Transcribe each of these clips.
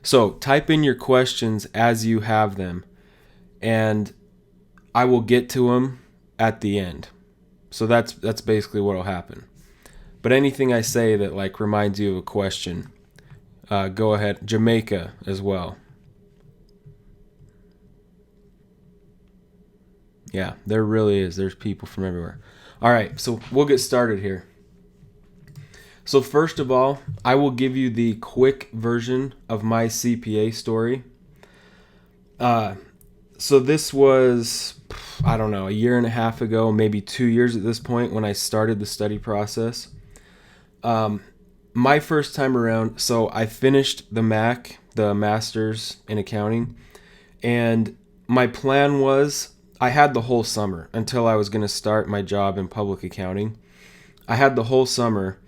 So type in your questions as you have them, and I will get to them at the end. So that's basically what will happen. But anything I say that like reminds you of a question, go ahead. Jamaica as well. Yeah, there really is. There's people from everywhere. All right, so we'll get started here. So first of all, I will give you the quick version of my CPA story. So this was, I don't know, a year and a half ago, maybe 2 years at this point when I started the study process. My first time around, so I finished the MAC, the Master's in Accounting, and my plan was I had the whole summer until I was going to start my job in public accounting. I had the whole summer.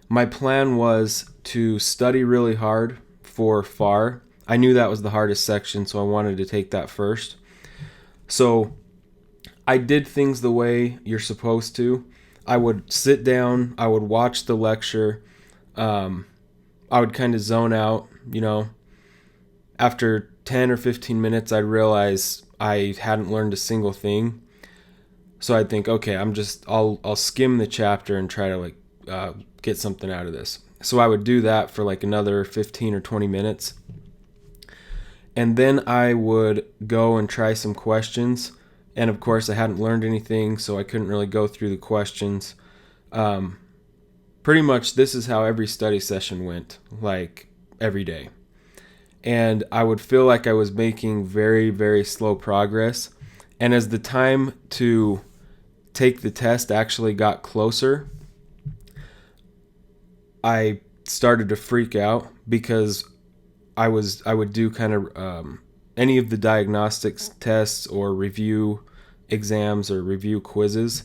My plan was to study really hard for FAR. I knew that was the hardest section, so I wanted to take that first. So I did things the way you're supposed to. I would sit down, I would watch the lecture, I would kind of zone out, After 10 or 15 minutes, I'd realize I hadn't learned a single thing. So I'd think, okay, I'll skim the chapter and try to get something out of this. So I would do that for like another 15 or 20 minutes. And then I would go and try some questions. And of course, I hadn't learned anything, so I couldn't really go through the questions. Pretty much this is how every study session went, like every day. And I would feel like I was making very, very slow progress. And as the time to take the test actually got closer, I started to freak out because I would do kind of any of the diagnostics tests or review exams or review quizzes.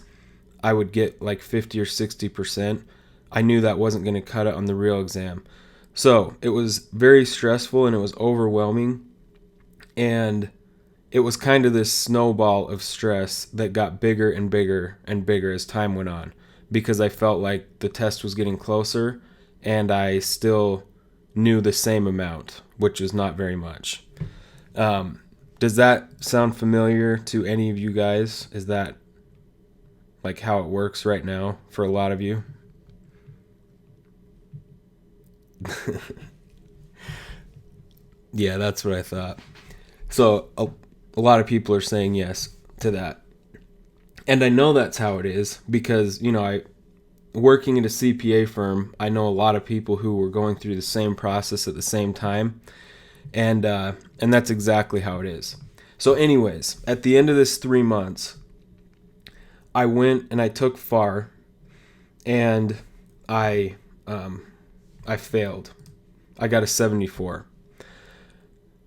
I would get like 50 or 60%. I knew that wasn't going to cut it on the real exam. So it was very stressful and it was overwhelming. And it was kind of this snowball of stress that got bigger and bigger and bigger as time went on, because I felt like the test was getting closer and I still knew the same amount, which is not very much. Does that sound familiar to any of you guys? Is that like how it works right now for a lot of you? Yeah, that's what I thought. So a lot of people are saying yes to that. And I know that's how it is because, working at a CPA firm, I know a lot of people who were going through the same process at the same time. And that's exactly how it is. So anyways, at the end of this 3 months, I went and I took FAR, and I failed. I got a 74.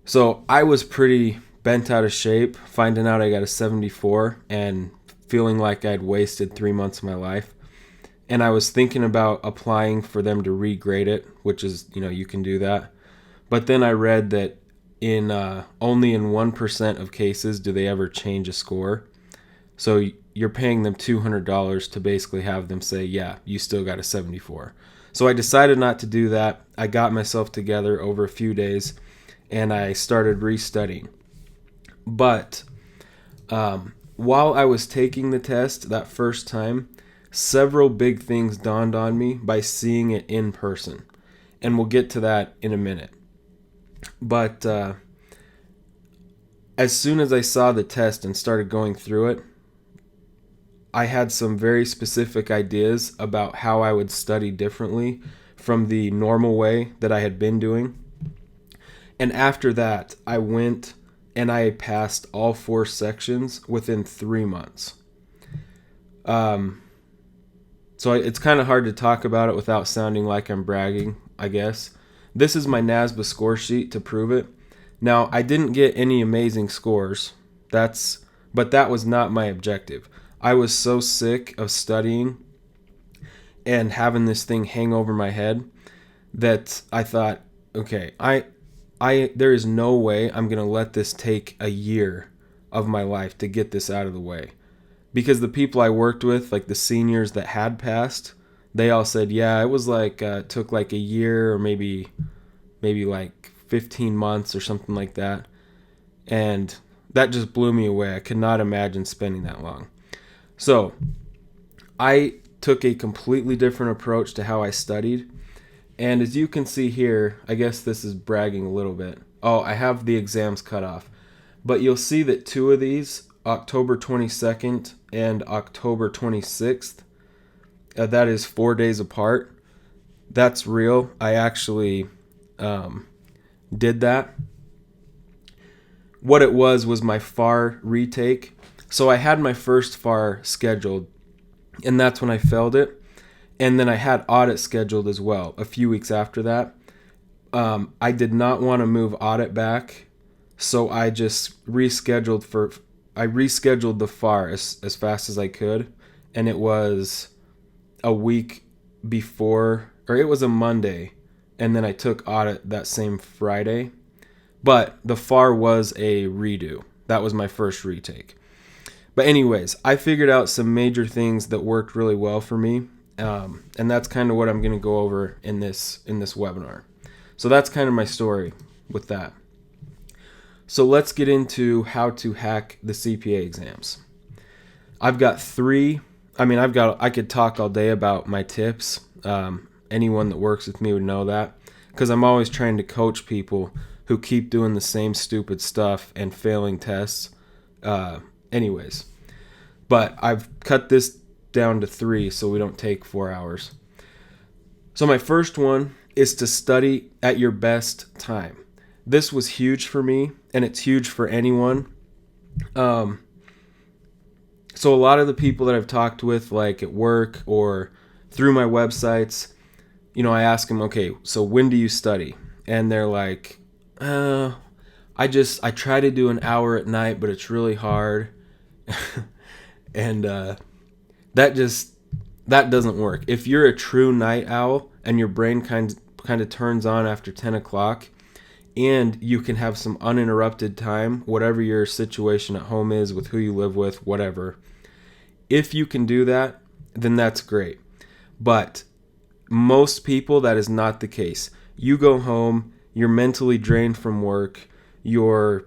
So I was pretty bent out of shape, finding out I got a 74 and feeling like I'd wasted 3 months of my life. And I was thinking about applying for them to regrade it, which is, you can do that. But then I read that only in 1% of cases do they ever change a score. So you're paying them $200 to basically have them say, yeah, you still got a 74. So I decided not to do that. I got myself together over a few days and I started restudying. But while I was taking the test that first time, several big things dawned on me by seeing it in person. And we'll get to that in a minute. But as soon as I saw the test and started going through it, I had some very specific ideas about how I would study differently from the normal way that I had been doing. And after that, I went and I passed all 4 sections within 3 months. So it's kind of hard to talk about it without sounding like I'm bragging, I guess. This is my NASBA score sheet to prove it. Now, I didn't get any amazing scores, but that was not my objective. I was so sick of studying and having this thing hang over my head that I thought, okay, there is no way I'm going to let this take a year of my life to get this out of the way. Because the people I worked with, like the seniors that had passed, they all said, yeah, it was like, took like a year or maybe like 15 months or something like that. And that just blew me away. I could not imagine spending that long. So I took a completely different approach to how I studied. And as you can see here, I guess this is bragging a little bit. Oh, I have the exams cut off. But you'll see that two of these, October 22nd and October 26th, that is 4 days apart. That's real. I actually did that. What it was my FAR retake. So I had my first FAR scheduled, and that's when I failed it. And then I had audit scheduled as well a few weeks after that. I did not want to move audit back, so I just rescheduled the FAR as fast as I could, and it was a week before, or it was a Monday, and then I took audit that same Friday. But the FAR was a redo. That was my first retake. But anyways, I figured out some major things that worked really well for me, and that's kind of what I'm going to go over in this webinar. So that's kind of my story with that. So let's get into how to hack the CPA exams. I've got three. I could talk all day about my tips. Anyone that works with me would know that, because I'm always trying to coach people who keep doing the same stupid stuff and failing tests. Anyways, but I've cut this down to three so we don't take 4 hours. So my first one is to study at your best time. This was huge for me, and it's huge for anyone. So a lot of the people that I've talked with, like at work or through my websites, I ask them, okay, so when do you study? And they're like, I try to do an hour at night, but it's really hard. And that doesn't work. If you're a true night owl and your brain kind of turns on after 10 o'clock, and you can have some uninterrupted time, whatever your situation at home is, with who you live with, whatever. If you can do that, then that's great. But most people, that is not the case. You go home, you're mentally drained from work, your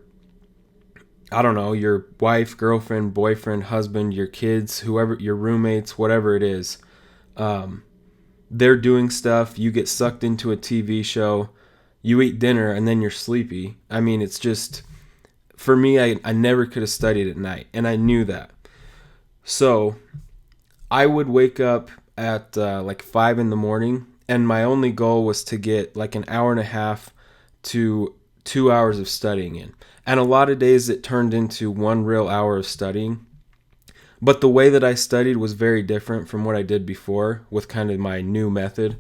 wife, girlfriend, boyfriend, husband, your kids, whoever, your roommates, whatever it is, they're doing stuff, you get sucked into a TV show, you eat dinner, and then you're sleepy. I mean, it's just, for me, I never could have studied at night, and I knew that. So I would wake up at like 5 in the morning, and my only goal was to get like an hour and a half to 2 hours of studying in. And a lot of days it turned into 1 real hour of studying. But the way that I studied was very different from what I did before with kind of my new method.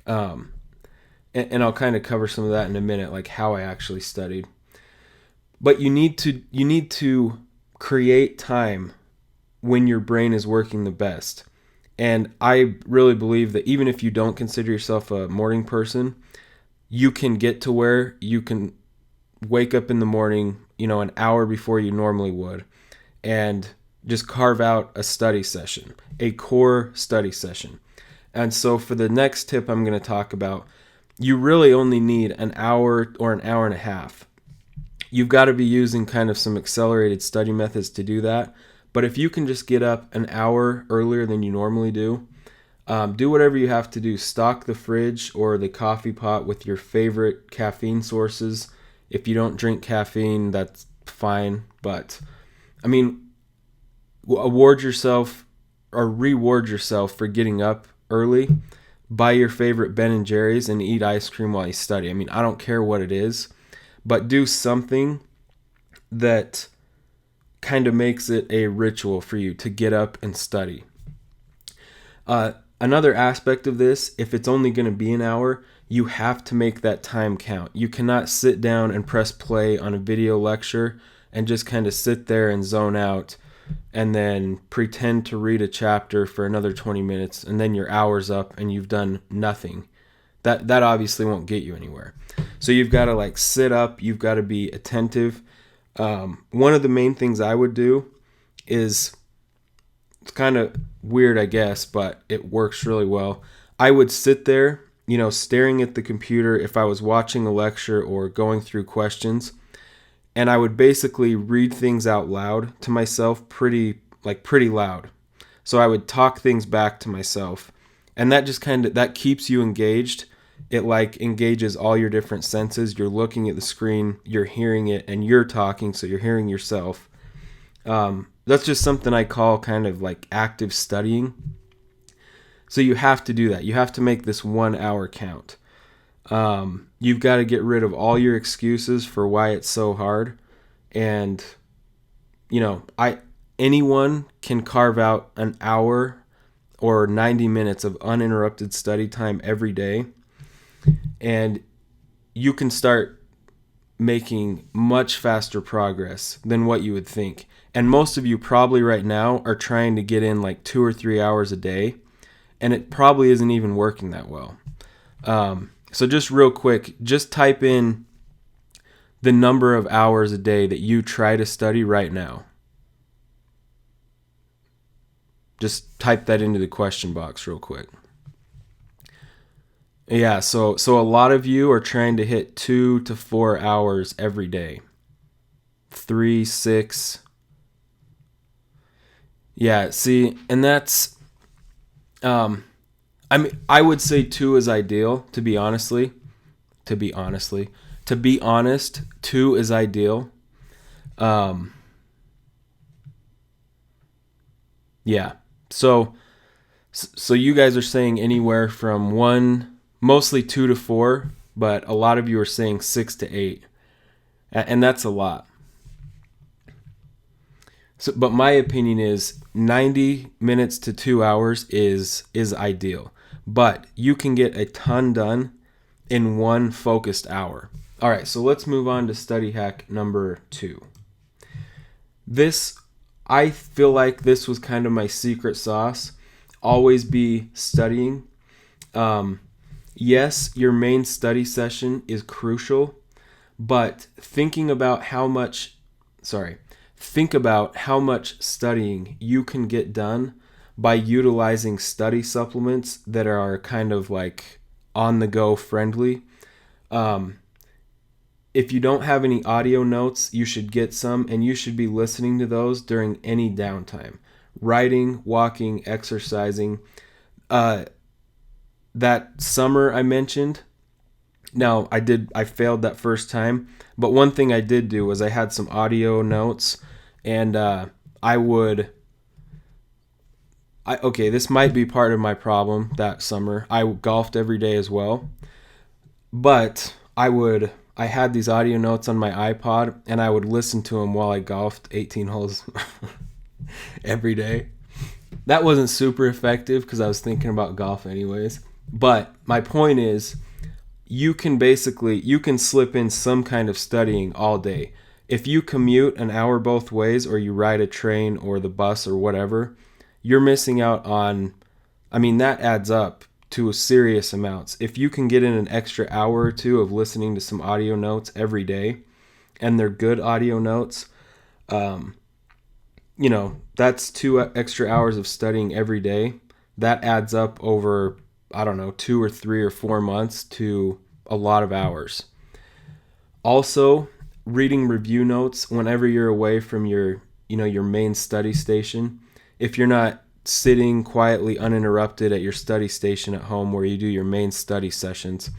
And I'll kind of cover some of that in a minute, like how I actually studied. But you need to create time when your brain is working the best. And I really believe that even if you don't consider yourself a morning person, you can get to where you can wake up in the morning, an hour before you normally would, and just carve out a study session, a core study session. And so for the next tip I'm going to talk about, you really only need an hour or an hour and a half. You've got to be using kind of some accelerated study methods to do that. But if you can just get up an hour earlier than you normally do whatever you have to do. Stock the fridge or the coffee pot with your favorite caffeine sources. If you don't drink caffeine, that's fine. But, reward yourself for getting up early. Buy your favorite Ben & Jerry's and eat ice cream while you study. I don't care what it is, but do something that kind of makes it a ritual for you to get up and study. Another aspect of this, if it's only going to be an hour, you have to make that time count. You cannot sit down and press play on a video lecture and just kind of sit there and zone out and then pretend to read a chapter for another 20 minutes and then your hour's up and you've done nothing. That obviously won't get you anywhere. So you've got to sit up, you've got to be attentive. One of the main things I would do is, it's kind of weird, I guess, but it works really well. I would sit there, staring at the computer if I was watching a lecture or going through questions, and I would basically read things out loud to myself pretty loud. So I would talk things back to myself, and that just that keeps you engaged. It engages all your different senses. You're looking at the screen, you're hearing it, and you're talking, so you're hearing yourself. That's just something I call kind of like active studying. So you have to do that. You have to make this 1 hour count. You've got to get rid of all your excuses for why it's so hard. And, anyone can carve out an hour or 90 minutes of uninterrupted study time every day. And you can start making much faster progress than what you would think. And most of you probably right now are trying to get in 2 or 3 hours a day, and it probably isn't even working that well. So just real quick, just type in the number of hours a day that you try to study right now. Just type that into the question box real quick. Yeah, so a lot of you are trying to hit 2 to 4 hours every day. 3, 6. Yeah, see, and that's, I would say 2 is ideal, to be honest, 2 is ideal. Yeah. So you guys are saying anywhere from 1, mostly 2 to 4, but a lot of you are saying 6 to 8. And that's a lot. So, but my opinion is 90 minutes to 2 hours is ideal. But you can get a ton done in 1 focused hour. All right, so let's move on to study hack number 2. I feel like this was kind of my secret sauce. Always be studying. Yes, your main study session is crucial, but think about how much studying you can get done by utilizing study supplements that are kind of on the go friendly. If you don't have any audio notes, you should get some, and you should be listening to those during any downtime. Writing, walking, exercising. That summer I mentioned, now I failed that first time, but one thing I did do was I had some audio notes, and this might be part of my problem that summer. I golfed every day as well, but I had these audio notes on my iPod, and I would listen to them while I golfed 18 holes every day. That wasn't super effective because I was thinking about golf anyways. But my point is, you can slip in some kind of studying all day. If you commute an hour both ways, or you ride a train or the bus or whatever, you're missing out on, that adds up to serious amounts. If you can get in an extra hour or 2 of listening to some audio notes every day, and they're good audio notes, that's 2 extra hours of studying every day. That adds up over, 2 or 3 or 4 months to a lot of hours. Also, reading review notes whenever you're away from your main study station. If you're not sitting quietly uninterrupted at your study station at home where you do your main study sessions,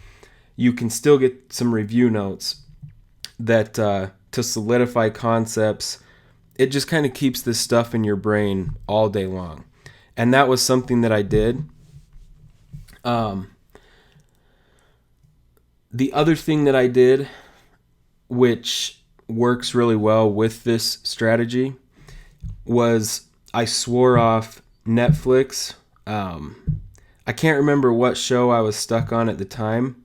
you can still get some review notes that to solidify concepts. It just kind of keeps this stuff in your brain all day long. And that was something that I did. The other thing that I did, which works really well with this strategy, was I swore off Netflix. I can't remember what show I was stuck on at the time,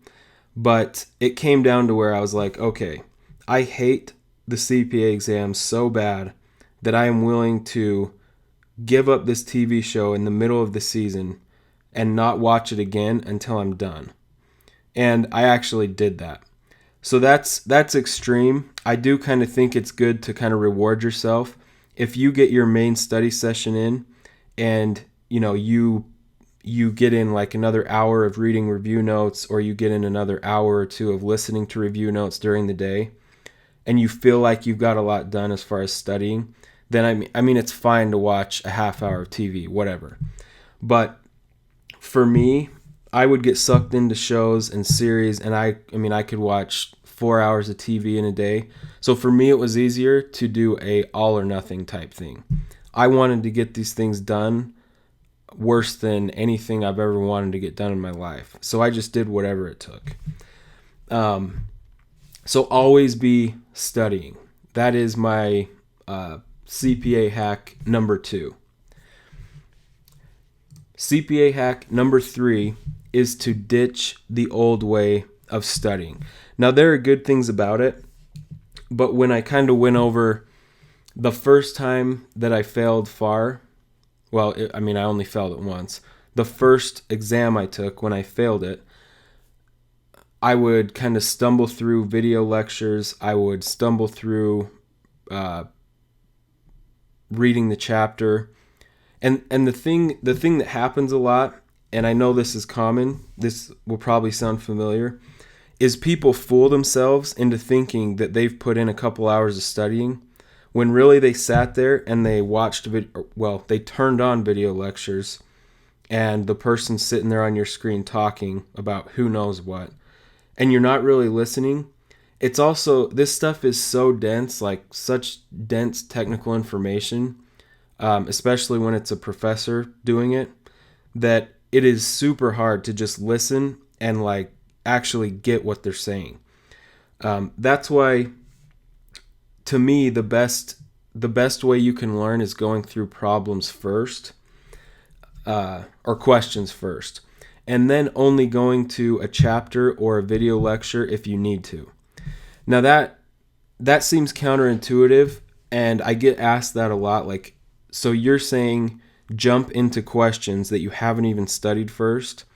but it came down to where I was like, okay, I hate the CPA exam so bad that I am willing to give up this TV show in the middle of the season and not watch it again until I'm done. And I actually did that. So that's extreme. I do kind of think it's good to kind of reward yourself. If you get your main study session in, and you you get in like another hour of reading review notes, or you get in another hour or two of listening to review notes during the day, and you feel like you've got a lot done as far as studying, then I mean it's fine to watch a half hour of TV, whatever. But for me, I would get sucked into shows and series, and I mean I could watch 4 hours of TV in a day. So for me, it was easier to do a all or nothing type thing. I wanted to get these things done worse than anything I've ever wanted to get done in my life. So I just did whatever it took. So always be studying. That is my CPA hack number 2. CPA hack number 3 is to ditch the old way of studying. Now, there are good things about it, but when I kind of went over the first time that I failed FAR, I only failed it once. The first exam I took, when I failed it, I would kind of stumble through video lectures. I would stumble through reading the chapter. And the thing that happens a lot, and I know this is common, this will probably sound familiar, is people fool themselves into thinking that they've put in a couple hours of studying, when really they sat there and they watched they turned on video lectures, and the person's sitting there on your screen talking about who knows what, and you're not really listening. It's also, this stuff is so dense, like such dense technical information, especially when it's a professor doing it, that it is super hard to just listen and like actually get what they're saying. That's why, to me, the best way you can learn is going through problems first, or questions first, and then only going to a chapter or a video lecture if you need to. Now that seems counterintuitive, and I get asked that a lot, like, so you're saying jump into questions that you haven't even studied first?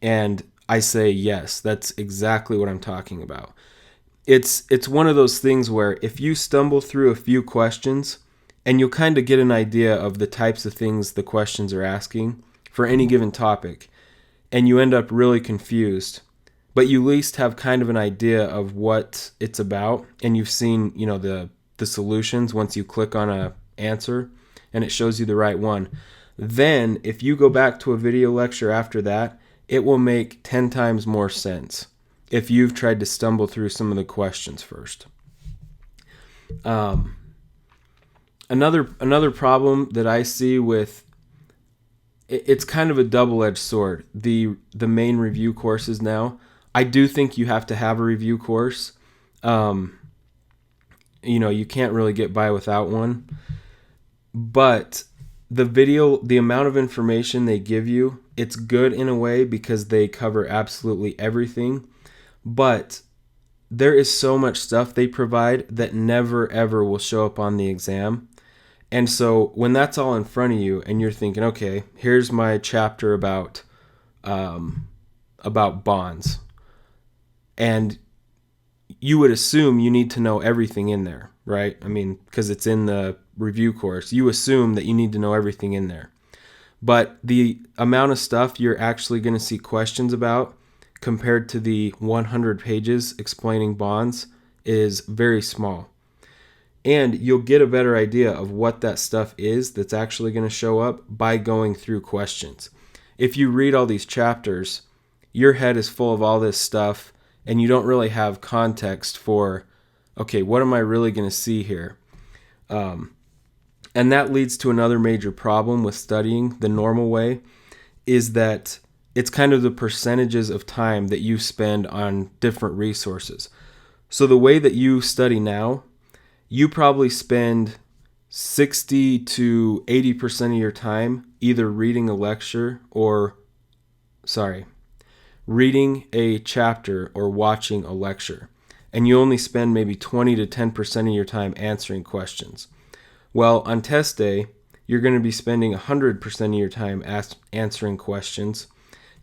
And I say yes, that's exactly what I'm talking about. It's one of those things where if you stumble through a few questions, and you'll kind of get an idea of the types of things the questions are asking for any given topic, and you end up really confused, but you at least have kind of an idea of what it's about, and you've seen, the solutions once you click on a answer and it shows you the right one. Then if you go back to a video lecture after that, it will make 10 times more sense if you've tried to stumble through some of the questions first. Another problem that I see with it's kind of a double-edged sword. The main review courses now, I do think you have to have a review course. You can't really get by without one. But the amount of information they give you, it's good in a way because they cover absolutely everything. But there is so much stuff they provide that never ever will show up on the exam. And so when that's all in front of you and you're thinking, okay, here's my chapter about bonds, and you would assume you need to know everything in there, right? I mean, because it's in the review course, you assume that you need to know everything in there. But the amount of stuff you're actually going to see questions about compared to the 100 pages explaining bonds is very small. And you'll get a better idea of what that stuff is that's actually going to show up by going through questions. If you read all these chapters, your head is full of all this stuff, and you don't really have context for, okay, what am I really going to see here? And that leads to another major problem with studying the normal way, is that it's kind of the percentages of time that you spend on different resources. So the way that you study now, you probably spend 60 to 80% of your time either reading a chapter or watching a lecture. And you only spend maybe 20 to 10% of your time answering questions. Well, on test day, you're going to be spending 100% of your time answering questions.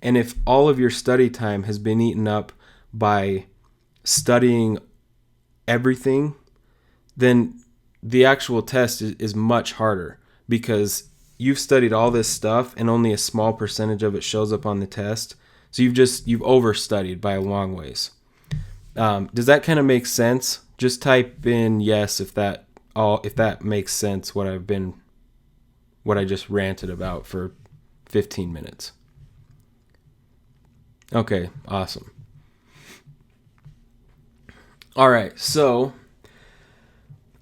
And if all of your study time has been eaten up by studying everything, then the actual test is much harder, because you've studied all this stuff and only a small percentage of it shows up on the test. So you've overstudied by a long ways. Does that kind of make sense? Just type in yes if that makes sense, what I just ranted about for 15 minutes. Okay, awesome. All right, so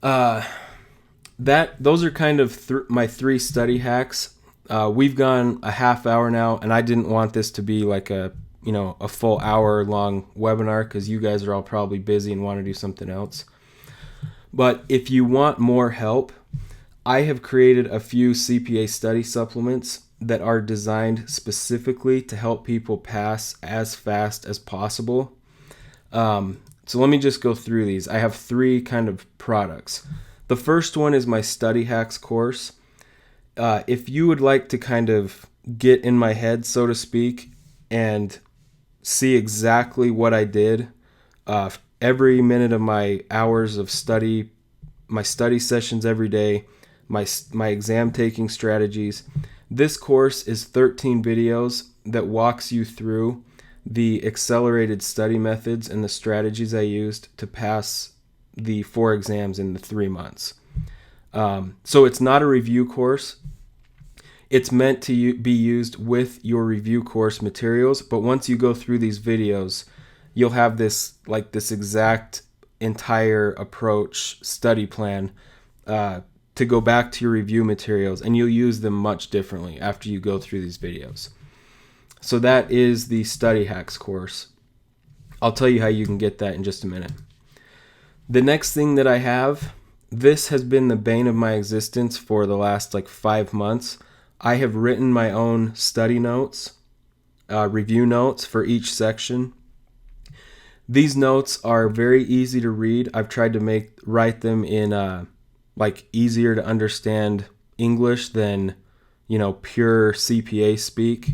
those are kind of my 3 study hacks. We've gone a half hour now, and I didn't want this to be like a full hour long webinar because you guys are all probably busy and want to do something else. But if you want more help, I have created a few CPA study supplements that are designed specifically to help people pass as fast as possible. So let me just go through these. I have 3 kind of products. The first one is my Study Hacks course. If you would like to kind of get in my head, so to speak, and see exactly what I did, every minute of my hours of study, my study sessions every day, my exam taking strategies. This course is 13 videos that walks you through the accelerated study methods and the strategies I used to pass the 4 exams in the 3 months. So it's not a review course. It's meant to be used with your review course materials, but once you go through these videos, you'll have this exact entire approach study plan to go back to your review materials, and you'll use them much differently after you go through these videos. So that is the Study Hacks course. I'll tell you how you can get that in just a minute. The next thing that I have, this has been the bane of my existence for the last 5 months. I have written my own study notes, review notes for each section. These notes are very easy to read. I've tried to write them in easier to understand English than pure CPA speak.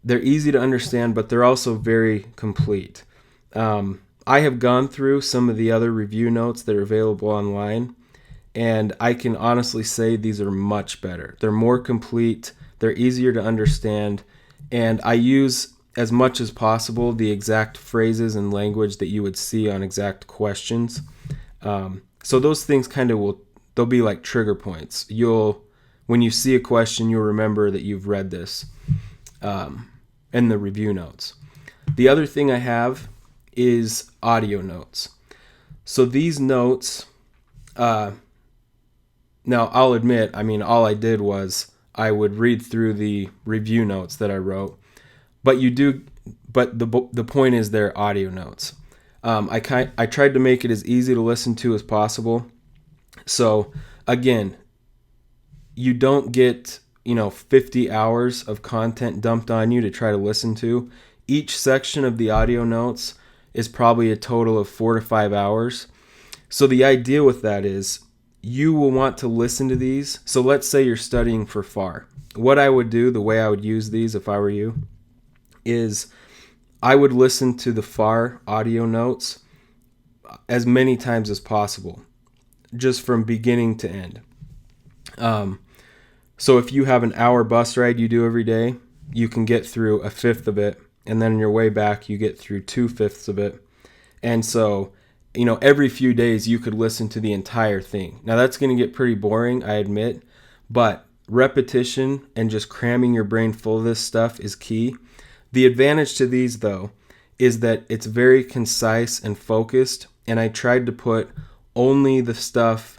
They're easy to understand, but they're also very complete. I have gone through some of the other review notes that are available online, and I can honestly say these are much better. They're more complete, they're easier to understand, and I use as much as possible the exact phrases and language that you would see on exact questions. So those things they'll be like trigger points. When you see a question, you'll remember that you've read this in the review notes. The other thing I have is audio notes. So these notes, now I'll admit, all I did was I would read through the review notes that I wrote, but the point is they're audio notes. I tried to make it as easy to listen to as possible. So again, you don't get 50 hours of content dumped on you to try to listen to. Each section of the audio notes is probably a total of 4 to 5 hours. So the idea with that is you will want to listen to these. So let's say you're studying for FAR. What I would do, the way I would use these if I were you, is I would listen to the FAR audio notes as many times as possible, just from beginning to end. So if you have an hour bus ride you do every day, you can get through 1/5 of it, and then on your way back you get through 2/5 of it. And so, every few days you could listen to the entire thing. Now that's going to get pretty boring, I admit, but repetition and just cramming your brain full of this stuff is key. The advantage to these, though, is that it's very concise and focused, and I tried to put only the stuff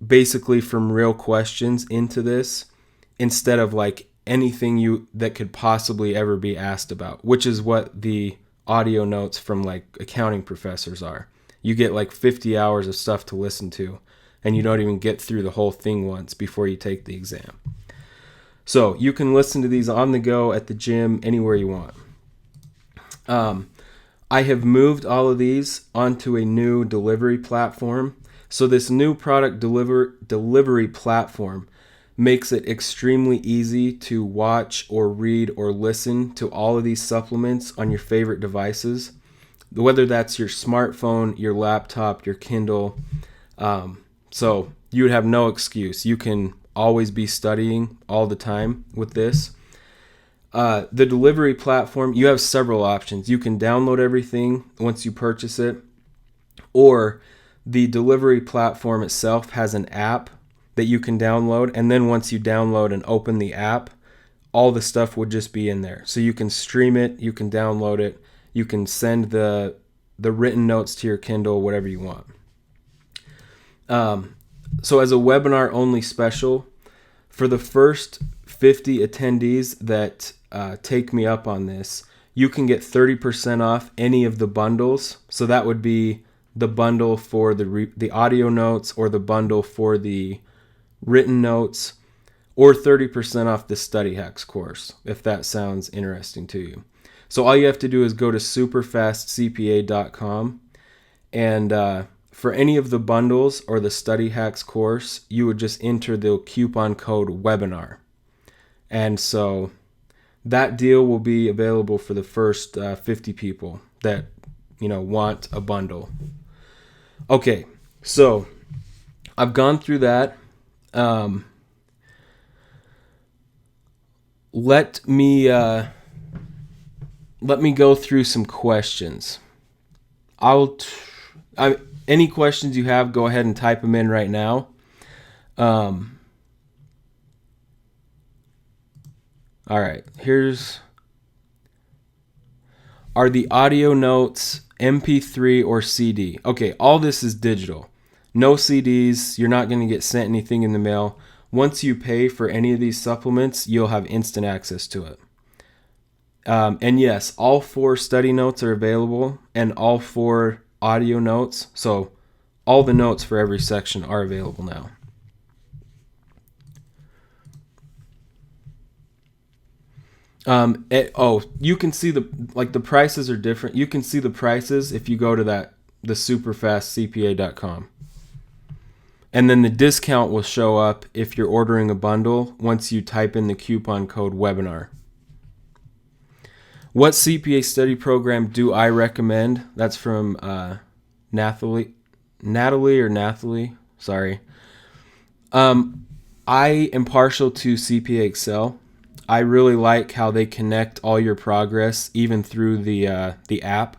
basically from real questions into this instead of anything that could possibly ever be asked about, which is what the audio notes from accounting professors are. You get 50 hours of stuff to listen to, and you don't even get through the whole thing once before you take the exam. So you can listen to these on the go, at the gym, anywhere you want. I have moved all of these onto a new delivery platform. So this new product delivery platform makes it extremely easy to watch or read or listen to all of these supplements on your favorite devices, whether that's your smartphone, your laptop, your Kindle. So you would have no excuse. You can always be studying all the time with this. The delivery platform, you have several options. You can download everything once you purchase it, or the delivery platform itself has an app that you can download, and then once you download and open the app, all the stuff would just be in there. So you can stream it, you can download it, you can send the written notes to your Kindle, whatever you want. So as a webinar only special, for the first 50 attendees that take me up on this, you can get 30% off any of the bundles. So that would be the bundle for the audio notes, or the bundle for the written notes, or 30% off the Study Hacks course, if that sounds interesting to you. So all you have to do is go to superfastcpa.com, and for any of the bundles or the Study Hacks course, you would just enter the coupon code webinar. And so that deal will be available for the first 50 people that, want a bundle. Okay, so I've gone through that. Let me go through some questions. Any questions you have, go ahead and type them in right now. All right, are the audio notes MP3 or CD? Okay, all this is digital. No CDs, you're not going to get sent anything in the mail. Once you pay for any of these supplements, you'll have instant access to it. And yes, all 4 study notes are available, and all 4 audio notes. So all the notes for every section are available now. You can see the prices are different. You can see the prices if you go to the superfastcpa.com. And then the discount will show up if you're ordering a bundle once you type in the coupon code webinar. What CPA study program do I recommend? That's from Natalie. Sorry. I am partial to CPA Excel. I really like how they connect all your progress, even through the app.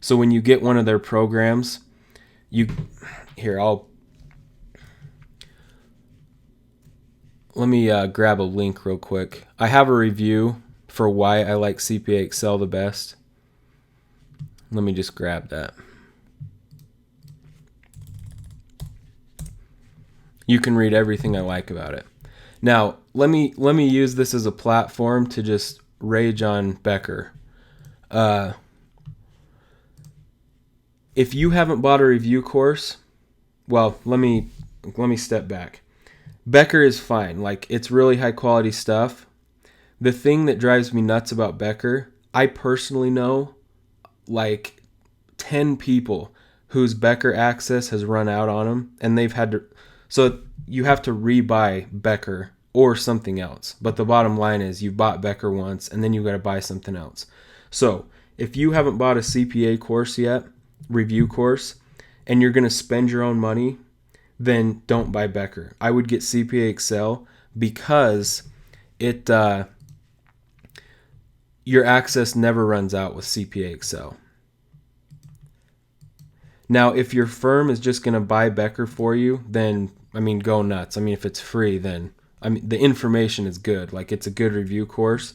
So when you get one of their programs, let me grab a link real quick. I have a review for why I like CPA Excel the best. Let me just grab that. You can read everything I like about it. Now, let me use this as a platform to just rage on Becker. If you haven't bought a review course, well, let me step back. Becker is fine. Like, it's really high quality stuff. The thing that drives me nuts about Becker, I personally know like 10 people whose Becker access has run out on them, and they've had to, so you have to rebuy Becker or something else. But the bottom line is you've bought Becker once, and then you got to buy something else. So if you haven't bought a CPA course yet, review course, and you're going to spend your own money, then don't buy Becker. I would get CPA Excel because your access never runs out with CPA Excel. Now, if your firm is just going to buy Becker for you, then, go nuts. If it's free, then, the information is good. Like, it's a good review course.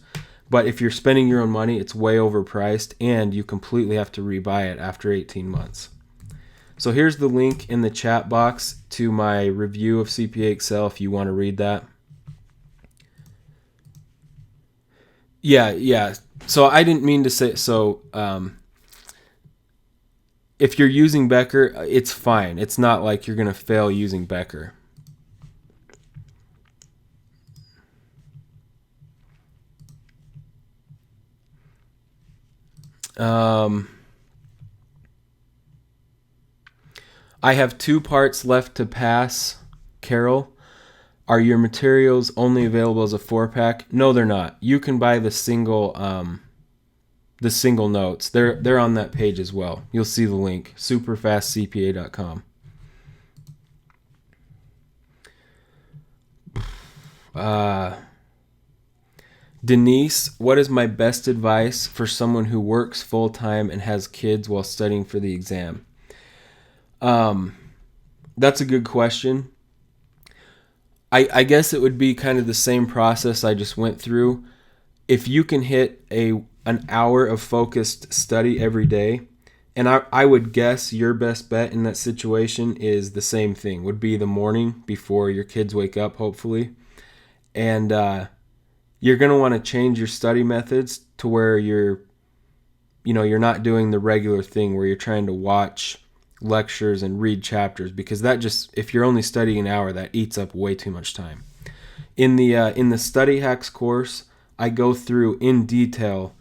But if you're spending your own money, it's way overpriced, and you completely have to rebuy it after 18 months. So here's the link in the chat box to my review of CPA Excel if you want to read that. Yeah. So I didn't mean to say, if you're using Becker, it's fine. It's not like you're going to fail using Becker. I have 2 parts left to pass, Carol. Are your materials only available as a 4-pack? No, they're not. You can buy the single notes. They're on that page as well. You'll see the link, superfastcpa.com. Uh, Denise, what is my best advice for someone who works full time and has kids while studying for the exam? That's a good question. I guess it would be kind of the same process I just went through. If you can hit an hour of focused study every day, and I would guess your best bet in that situation is the same thing, would be the morning before your kids wake up, hopefully. And you're going to want to change your study methods to where you're not doing the regular thing where you're trying to watch lectures and read chapters, because that just, if you're only studying an hour, that eats up way too much time. In the Study Hacks course, I go through in detail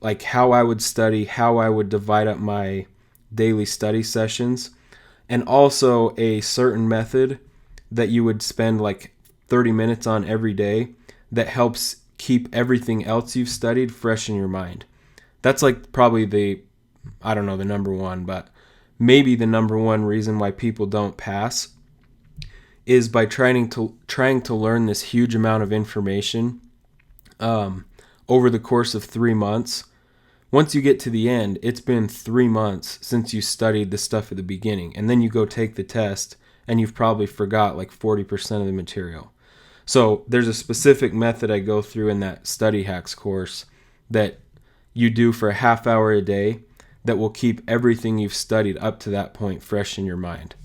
like how I would study, how I would divide up my daily study sessions, and also a certain method that you would spend like 30 minutes on every day that helps keep everything else you've studied fresh in your mind. That's like probably I don't know the number one, but maybe the number one reason why people don't pass is by trying to learn this huge amount of information over the course of 3 months. Once you get to the end, it's been 3 months since you studied the stuff at the beginning, and then you go take the test and you've probably forgot like 40% of the material. So there's a specific method I go through in that Study Hacks course that you do for a half hour a day that will keep everything you've studied up to that point fresh in your mind.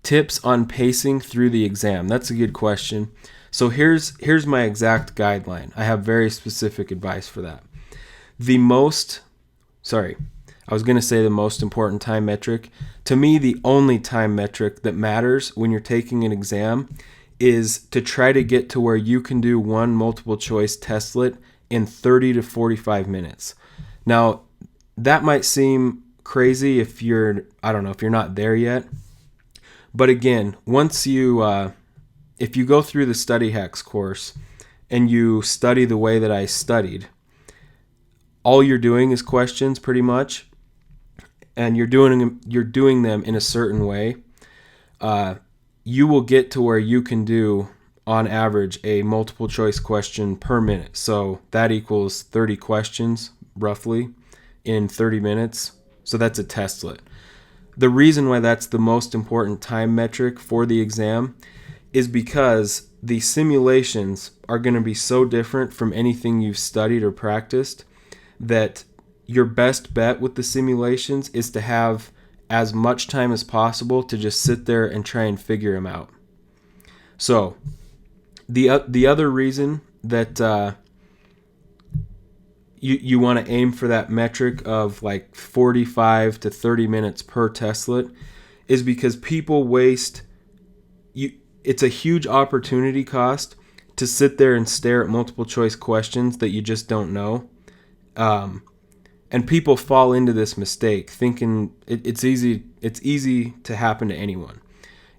Tips on pacing through the exam. That's a good question. So here's my exact guideline. I have very specific advice for that. The most important time metric. To me, the only time metric that matters when you're taking an exam is to try to get to where you can do one multiple choice testlet in 30 to 45 minutes. Now, that might seem crazy if you're not there yet. But again, once if you go through the Study Hacks course and you study the way that I studied, all you're doing is questions pretty much, and you're doing them in a certain way. You will get to where you can do, on average, a multiple choice question per minute. So that equals 30 questions, roughly, in 30 minutes. So that's a testlet. The reason why that's the most important time metric for the exam is because the simulations are going to be so different from anything you've studied or practiced that your best bet with the simulations is to have as much time as possible to just sit there and try and figure them out. So the other reason that you want to aim for that metric of like 45 to 30 minutes per testlet is because people waste it's a huge opportunity cost to sit there and stare at multiple choice questions that you just don't know. And people fall into this mistake thinking it's easy to happen to anyone.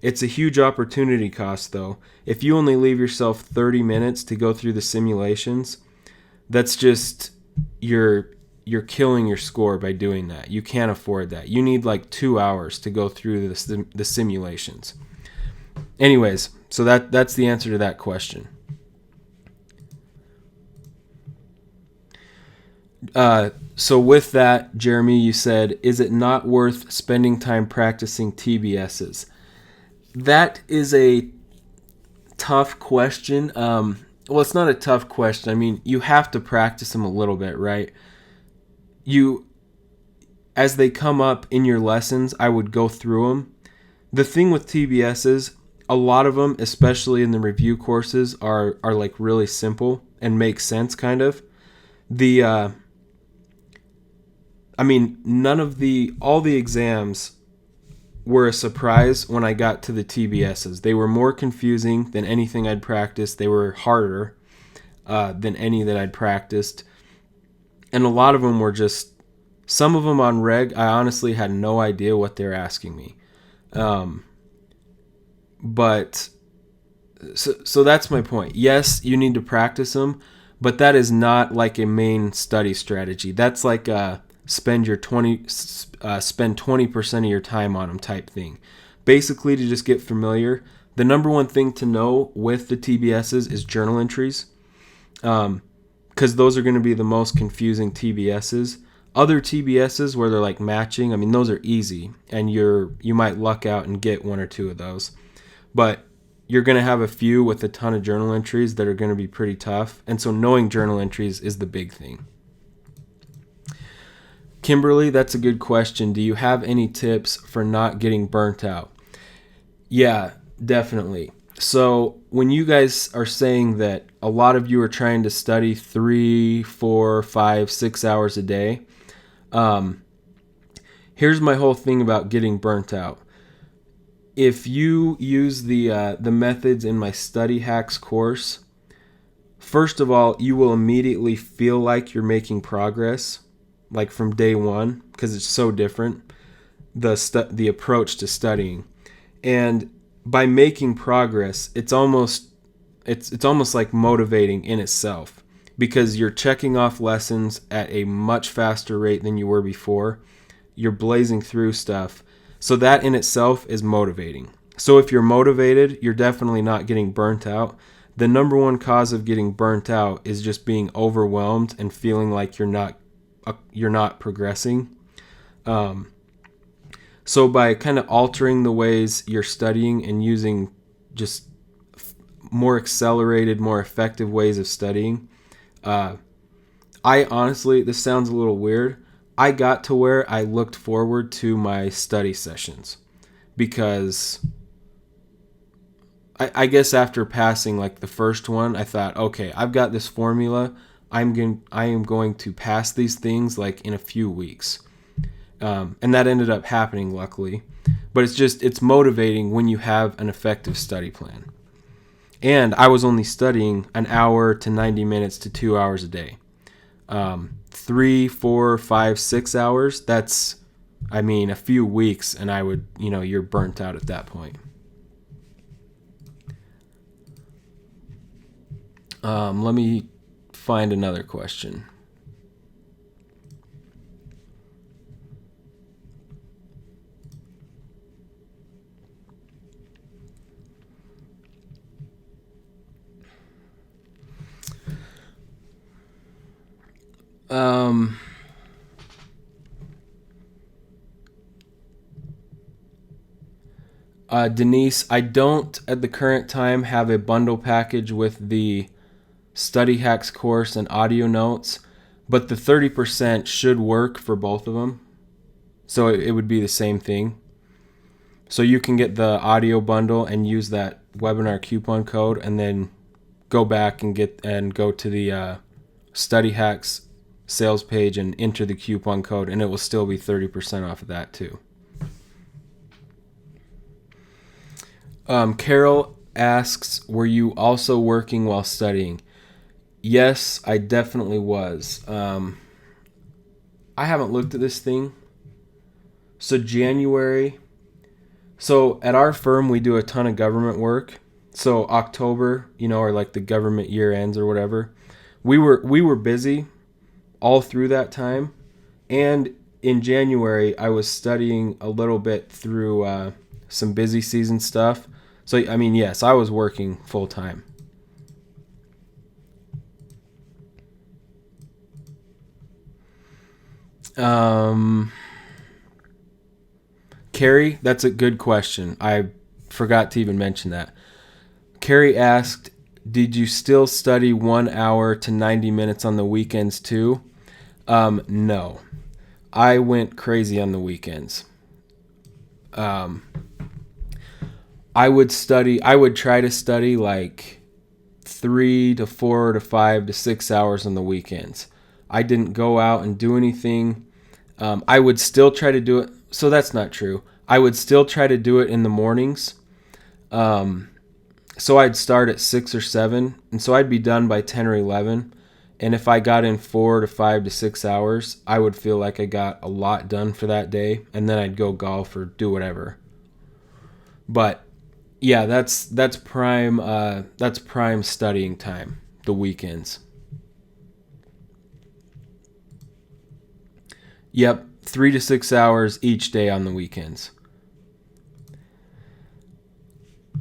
It's a huge opportunity cost, though. If you only leave yourself 30 minutes to go through the simulations, that's just you're killing your score by doing that. You can't afford that. You need like 2 hours to go through the simulations. Anyways, so that's the answer to that question. So with that, Jeremy, you said, is it not worth spending time practicing TBSs? That is a tough question. Well, it's not a tough question. I mean, you have to practice them a little bit, right? As they come up in your lessons, I would go through them. The thing with TBSs, a lot of them, especially in the review courses, are like really simple and make sense, kind of. All the exams were a surprise when I got to the TBSs. They were more confusing than anything I'd practiced. They were harder than any that I'd practiced. And a lot of them were some of them on reg, I honestly had no idea what they're asking me. But so that's my point. Yes, you need to practice them, but that is not like a main study strategy. That's like spend 20% of your time on them type thing. Basically, to just get familiar, The number one thing to know with the TBSs is journal entries, because those are going to be the most confusing TBSs. Other TBSs where they're like matching, I mean, those are easy, and you might luck out and get one or two of those. But you're going to have a few with a ton of journal entries that are going to be pretty tough. And so knowing journal entries is the big thing. Kimberly, that's a good question. Do you have any tips for not getting burnt out? Yeah, definitely. So when you guys are saying that a lot of you are trying to study 3, 4, 5, 6 hours a day, here's my whole thing about getting burnt out. If you use the methods in my Study Hacks course, first of all, you will immediately feel like you're making progress, like from day one, because it's so different, the approach to studying. And by making progress, it's almost like motivating in itself, because you're checking off lessons at a much faster rate than you were before. You're blazing through stuff. So that in itself is motivating. So if you're motivated, you're definitely not getting burnt out. The number one cause of getting burnt out is just being overwhelmed and feeling like you're not progressing. So by kind of altering the ways you're studying and using just more accelerated, more effective ways of studying, I honestly, this sounds a little weird, I got to where I looked forward to my study sessions, because I guess after passing like the first one, I thought, okay, I've got this formula. I am going to pass these things like in a few weeks. And that ended up happening, luckily. But it's motivating when you have an effective study plan. And I was only studying an hour to 90 minutes to 2 hours a day. 3, 4, 5, 6 hours, that's, I mean, a few weeks, and I would, you're burnt out at that point. Let me find another question. Denise, I don't at the current time have a bundle package with the Study Hacks course and audio notes, but the 30% should work for both of them. So it would be the same thing. So you can get the audio bundle and use that webinar coupon code, and then go back and go to the Study Hacks sales page and enter the coupon code, and it will still be 30% off of that too. Carol asks, were you also working while studying? Yes, I definitely was. I haven't looked at this thing. So January. So at our firm, we do a ton of government work. So October, or like the government year ends or whatever. We were busy all through that time. And in January, I was studying a little bit through some busy season stuff. So, I mean, yes, I was working full time. Carrie, that's a good question. I forgot to even mention that. Carrie asked, did you still study 1 hour to 90 minutes on the weekends too? No. I went crazy on the weekends. I would try to study like 3 to 4 to 5 to 6 hours on the weekends. I didn't go out and do anything. I would still try to do it. So that's not true. I would still try to do it in the mornings. So I'd start at 6 or 7, and so I'd be done by 10 or 11. And if I got in 4 to 5 to 6 hours, I would feel like I got a lot done for that day, and then I'd go golf or do whatever. But yeah, that's prime studying time, the weekends. Yep, 3 to 6 hours each day on the weekends.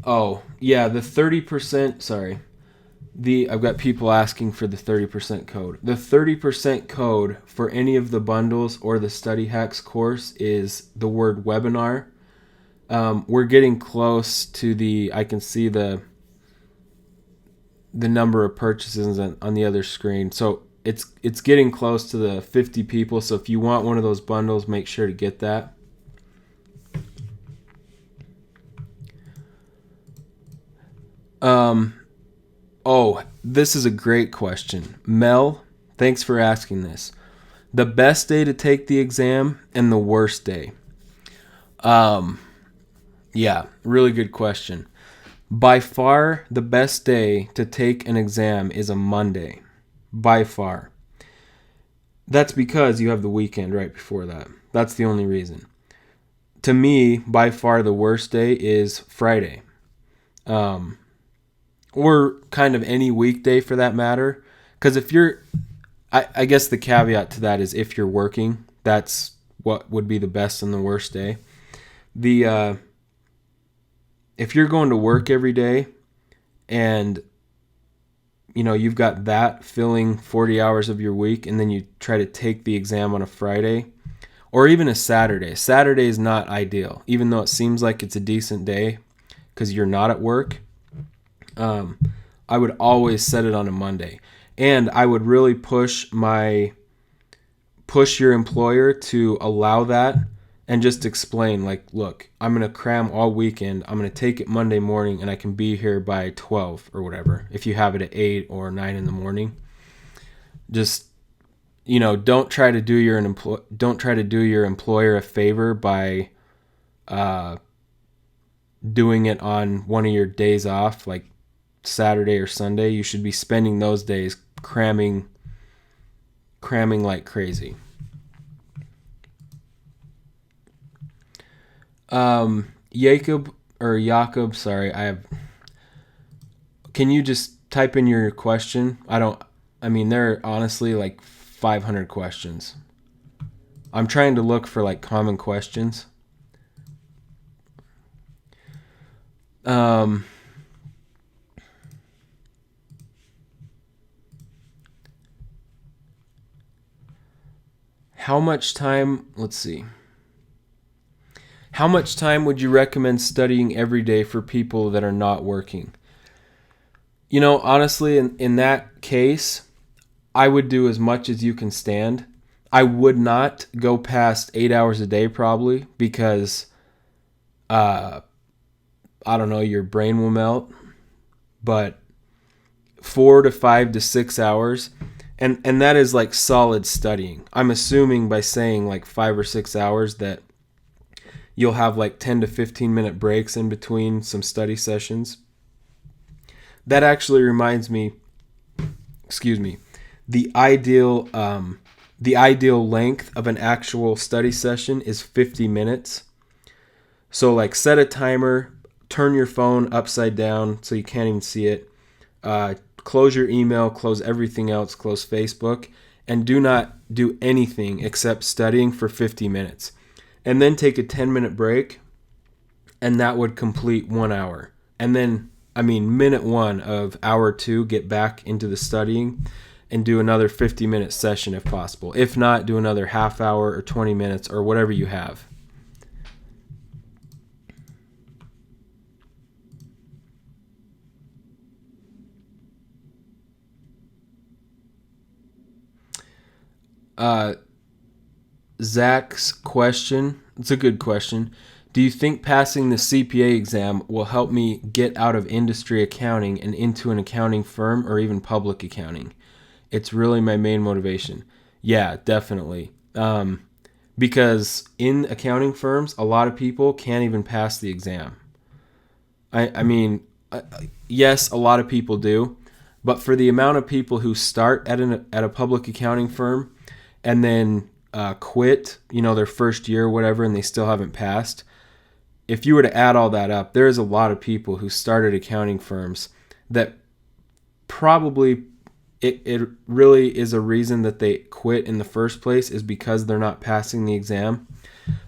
Oh, yeah, the 30%, sorry. I've got people asking for the 30% code. The 30% code for any of the bundles or the Study Hacks course is the word webinar. We're getting close to I can see the number of purchases on the other screen. So it's getting close to the 50 people. So if you want one of those bundles, make sure to get that. Oh, this is a great question. Mel, thanks for asking this. The best day to take the exam and the worst day. Yeah, really good question. By far, the best day to take an exam is a Monday. By far. That's because you have the weekend right before that. That's the only reason. To me, by far the worst day is Friday. Or kind of any weekday for that matter. Because if you're, I guess the caveat to that is if you're working, that's what would be the best and the worst day. If you're going to work every day and you've got that filling 40 hours of your week, and then you try to take the exam on a Friday or even a Saturday. Saturday is not ideal, even though it seems like it's a decent day because you're not at work. I would always set it on a Monday, and I would really push your employer to allow that and just explain, like, look, I'm going to cram all weekend. I'm going to take it Monday morning, and I can be here by 12 or whatever. If you have it at 8 or 9 in the morning, just, don't try to do your employer a favor by doing it on one of your days off, like Saturday or Sunday. You should be spending those days cramming like crazy. Jacob, sorry, can you just type in your question? There are honestly like 500 questions. I'm trying to look for like common questions. How much time, let's see. How much time would you recommend studying every day for people that are not working? Honestly, in that case, I would do as much as you can stand. I would not go past 8 hours a day probably because, I don't know, your brain will melt. But 4 to 5 to 6 hours, and that is like solid studying. I'm assuming by saying like 5 or 6 hours that you'll have like 10 to 15 minute breaks in between some study sessions. That actually reminds me, the ideal length of an actual study session is 50 minutes. So like set a timer, turn your phone upside down so you can't even see it. Close your email, close everything else, close Facebook, and do not do anything except studying for 50 minutes. And then take a 10-minute break, and that would complete 1 hour. And then, minute 1 of hour 2, get back into the studying and do another 50-minute session if possible. If not, do another half hour or 20 minutes or whatever you have. Zach's question, it's a good question. Do you think passing the CPA exam will help me get out of industry accounting and into an accounting firm or even public accounting? It's really my main motivation. Yeah, definitely. Because in accounting firms, a lot of people can't even pass the exam. Yes, a lot of people do, but for the amount of people who start at a public accounting firm and then quit, their first year or whatever, and they still haven't passed. If you were to add all that up, there is a lot of people who started accounting firms that probably it really is a reason that they quit in the first place is because they're not passing the exam.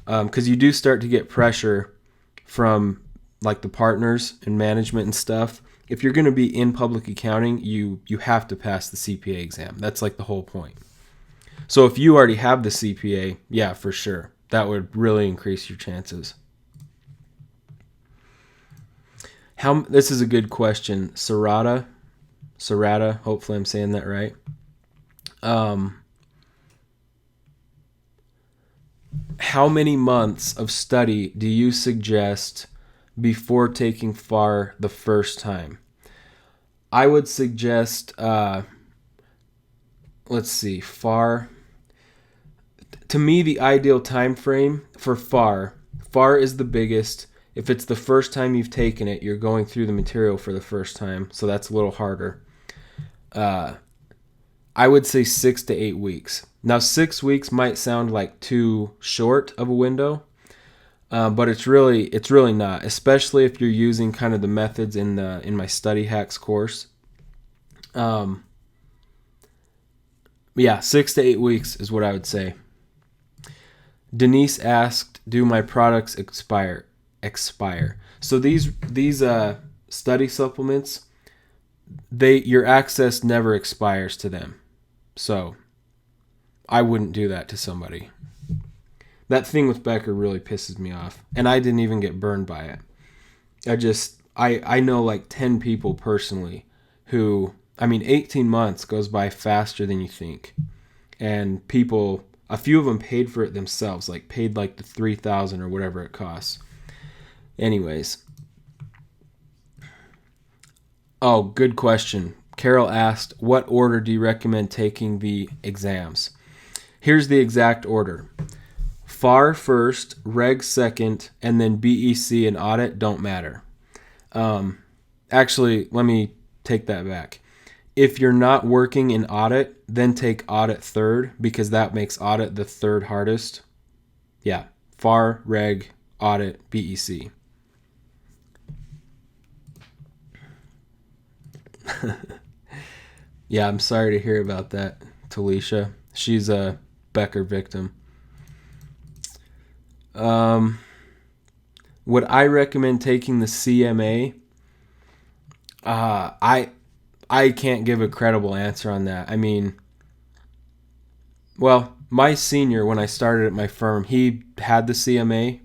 Because you do start to get pressure from like the partners and management and stuff, if you're going to be in public accounting, you have to pass the CPA exam. That's like the whole point. So if you already have the CPA, yeah, for sure. That would really increase your chances. This is a good question. Sarada, hopefully I'm saying that right. How many months of study do you suggest before taking FAR the first time? I would suggest, FAR. To me, the ideal time frame for FAR is the biggest. If it's the first time you've taken it, you're going through the material for the first time, so that's a little harder. I would say 6 to 8 weeks. Now, 6 weeks might sound like too short of a window, but it's really not, especially if you're using kind of the methods in my Study Hacks course. 6 to 8 weeks is what I would say. Denise asked, "Do my products expire?" So these study supplements, your access never expires to them. So I wouldn't do that to somebody. That thing with Becker really pisses me off, and I didn't even get burned by it. I know like 10 people personally who, 18 months goes by faster than you think. And people, a few of them paid for it themselves, paid the $3,000 or whatever it costs. Anyways. Oh, good question. Carol asked, "What order do you recommend taking the exams?" Here's the exact order. FAR first, Reg second, and then BEC and audit don't matter. Actually, let me take that back. If you're not working in audit, then take audit third, because that makes audit the third hardest. Yeah, FAR, Reg, audit, BEC. Yeah, I'm sorry to hear about that, Talisha. She's a Becker victim. Would I recommend taking the CMA? I can't give a credible answer on that. My senior, when I started at my firm, he had the CMA,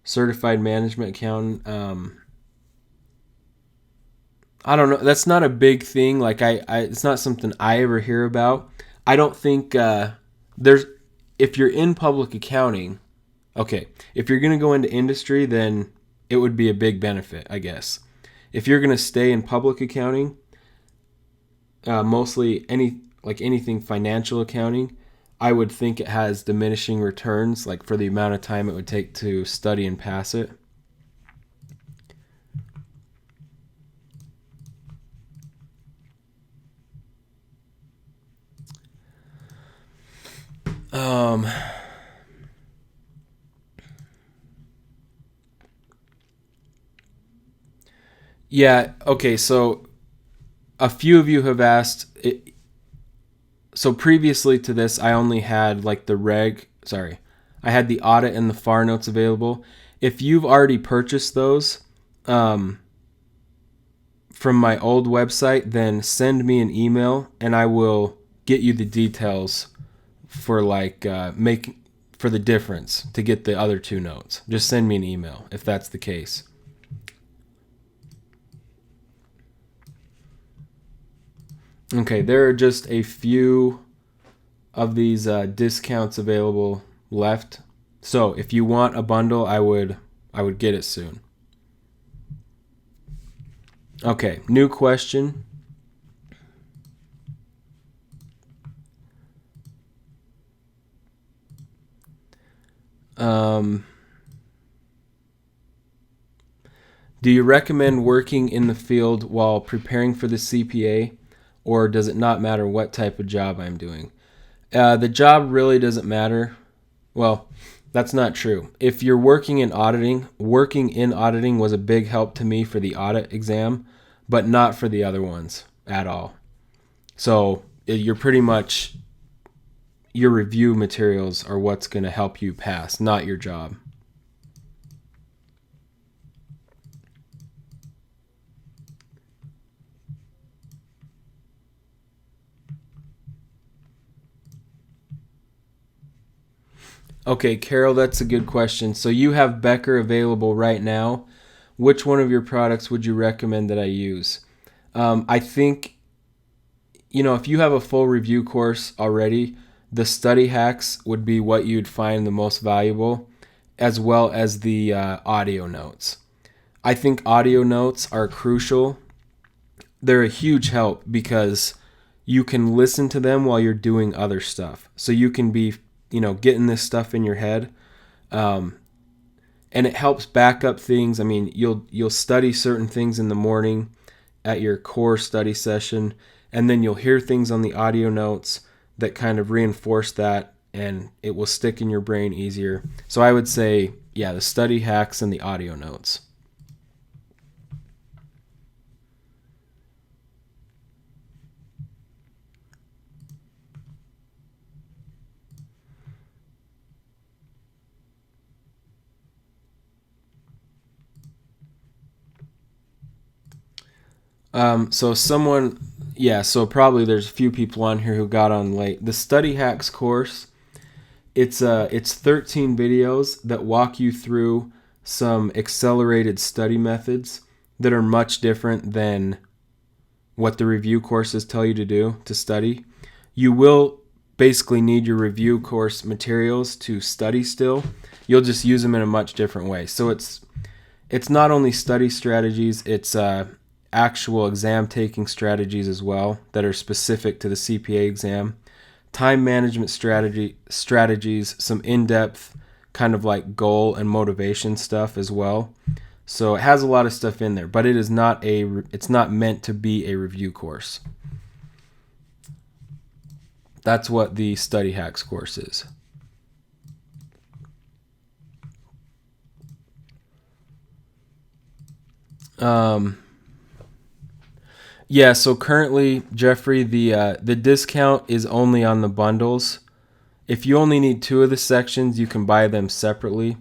Certified Management Accountant. I don't know. That's not a big thing. It's not something I ever hear about. I don't think if you're in public accounting, okay, if you're going to go into industry, then it would be a big benefit, I guess. If you're going to stay in public accounting, mostly anything financial accounting, I would think it has diminishing returns, for the amount of time it would take to study and pass it. Yeah, okay, so a few of you have asked, so previously to this, I only had I had the audit and the FAR notes available. If you've already purchased those from my old website, then send me an email and I will get you the details for for the difference to get the other two notes. Just send me an email if that's the case. Okay, there are just a few of these discounts available left. So if you want a bundle, I would get it soon. Okay, new question. Do you recommend working in the field while preparing for the CPA, or does it not matter what type of job I'm doing? The job really doesn't matter. Well, that's not true. If you're working in auditing was a big help to me for the audit exam, but not for the other ones at all. So you're pretty much, your review materials are what's going to help you pass, not your job. Okay, Carol, that's a good question. So you have Becker available right now. Which one of your products would you recommend that I use? I think, if you have a full review course already, the study hacks would be what you'd find the most valuable, as well as the audio notes. I think audio notes are crucial. They're a huge help because you can listen to them while you're doing other stuff. So you can be, getting this stuff in your head. And it helps back up things. I mean, you'll study certain things in the morning at your core study session, and then you'll hear things on the audio notes that kind of reinforce that, and it will stick in your brain easier. So I would say, yeah, the study hacks and the audio notes. So probably there's a few people on here who got on late. The Study Hacks course, it's 13 videos that walk you through some accelerated study methods that are much different than what the review courses tell you to do to study. You will basically need your review course materials to study still. You'll just use them in a much different way. So it's not only study strategies, it's actual exam taking strategies as well that are specific to the CPA exam, time management strategies, some in-depth kind of like goal and motivation stuff as well. So it has a lot of stuff in there, but it's not meant to be a review course. That's what the Study Hacks course is. Yeah, so currently, Jeffrey, the discount is only on the bundles. If you only need 2 of the sections, you can buy them separately.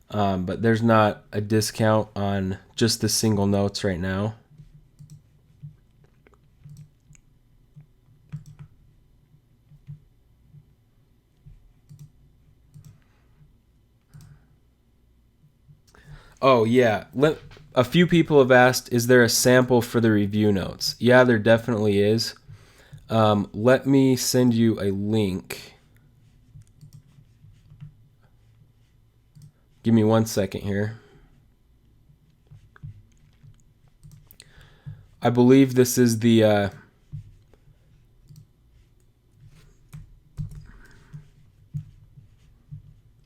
But there's not a discount on just the single notes right now. Oh, yeah. A few people have asked, is there a sample for the review notes? Yeah, there definitely is. Let me send you a link. Give me 1 second here. I believe this is the...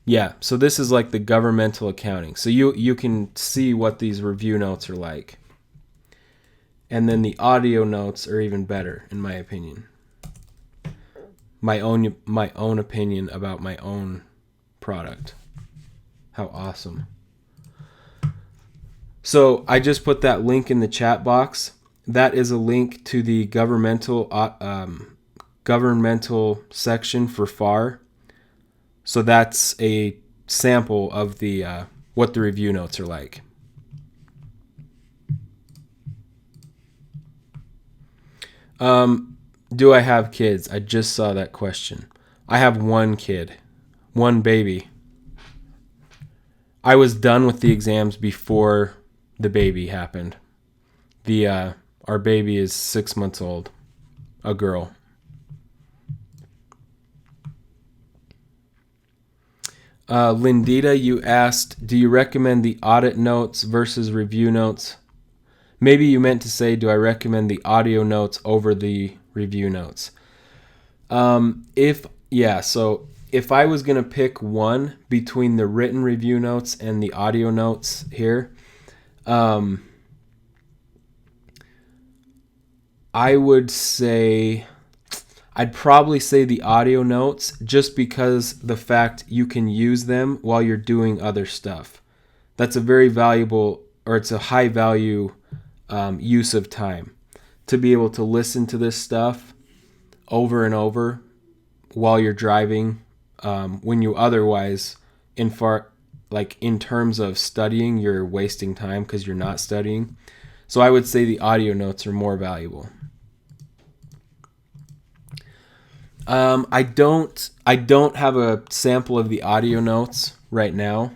Yeah, so this is like the governmental accounting. So you can see what these review notes are like. And then the audio notes are even better, in my opinion. My own opinion about my own product. How awesome. So I just put that link in the chat box. That is a link to the governmental section for FAR. So that's a sample of the what the review notes are like. Do I have kids? I just saw that question. I have 1 kid, 1 baby. I was done with the exams before the baby happened. Our baby is 6 months old, a girl. Lindita, you asked, do you recommend the audit notes versus review notes? Maybe you meant to say, do I recommend the audio notes over the review notes? So if I was going to pick one between the written review notes and the audio notes here, I'd probably say the audio notes, just because the fact you can use them while you're doing other stuff. That's a very valuable, or it's a high value use of time, to be able to listen to this stuff over and over while you're driving, when you otherwise, in terms of studying, you're wasting time because you're not studying. So I would say the audio notes are more valuable. I don't have a sample of the audio notes right now.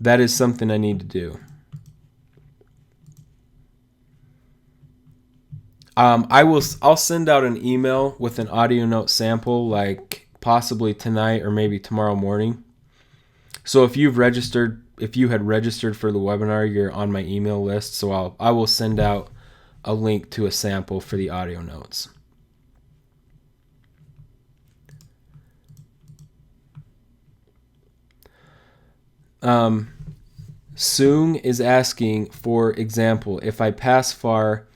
That is something I need to do. I'll send out an email with an audio note sample, like possibly tonight or maybe tomorrow morning. So if you had registered for the webinar, you're on my email list. So I will send out a link to a sample for the audio notes. Soong is asking, for example, if I pass FAR,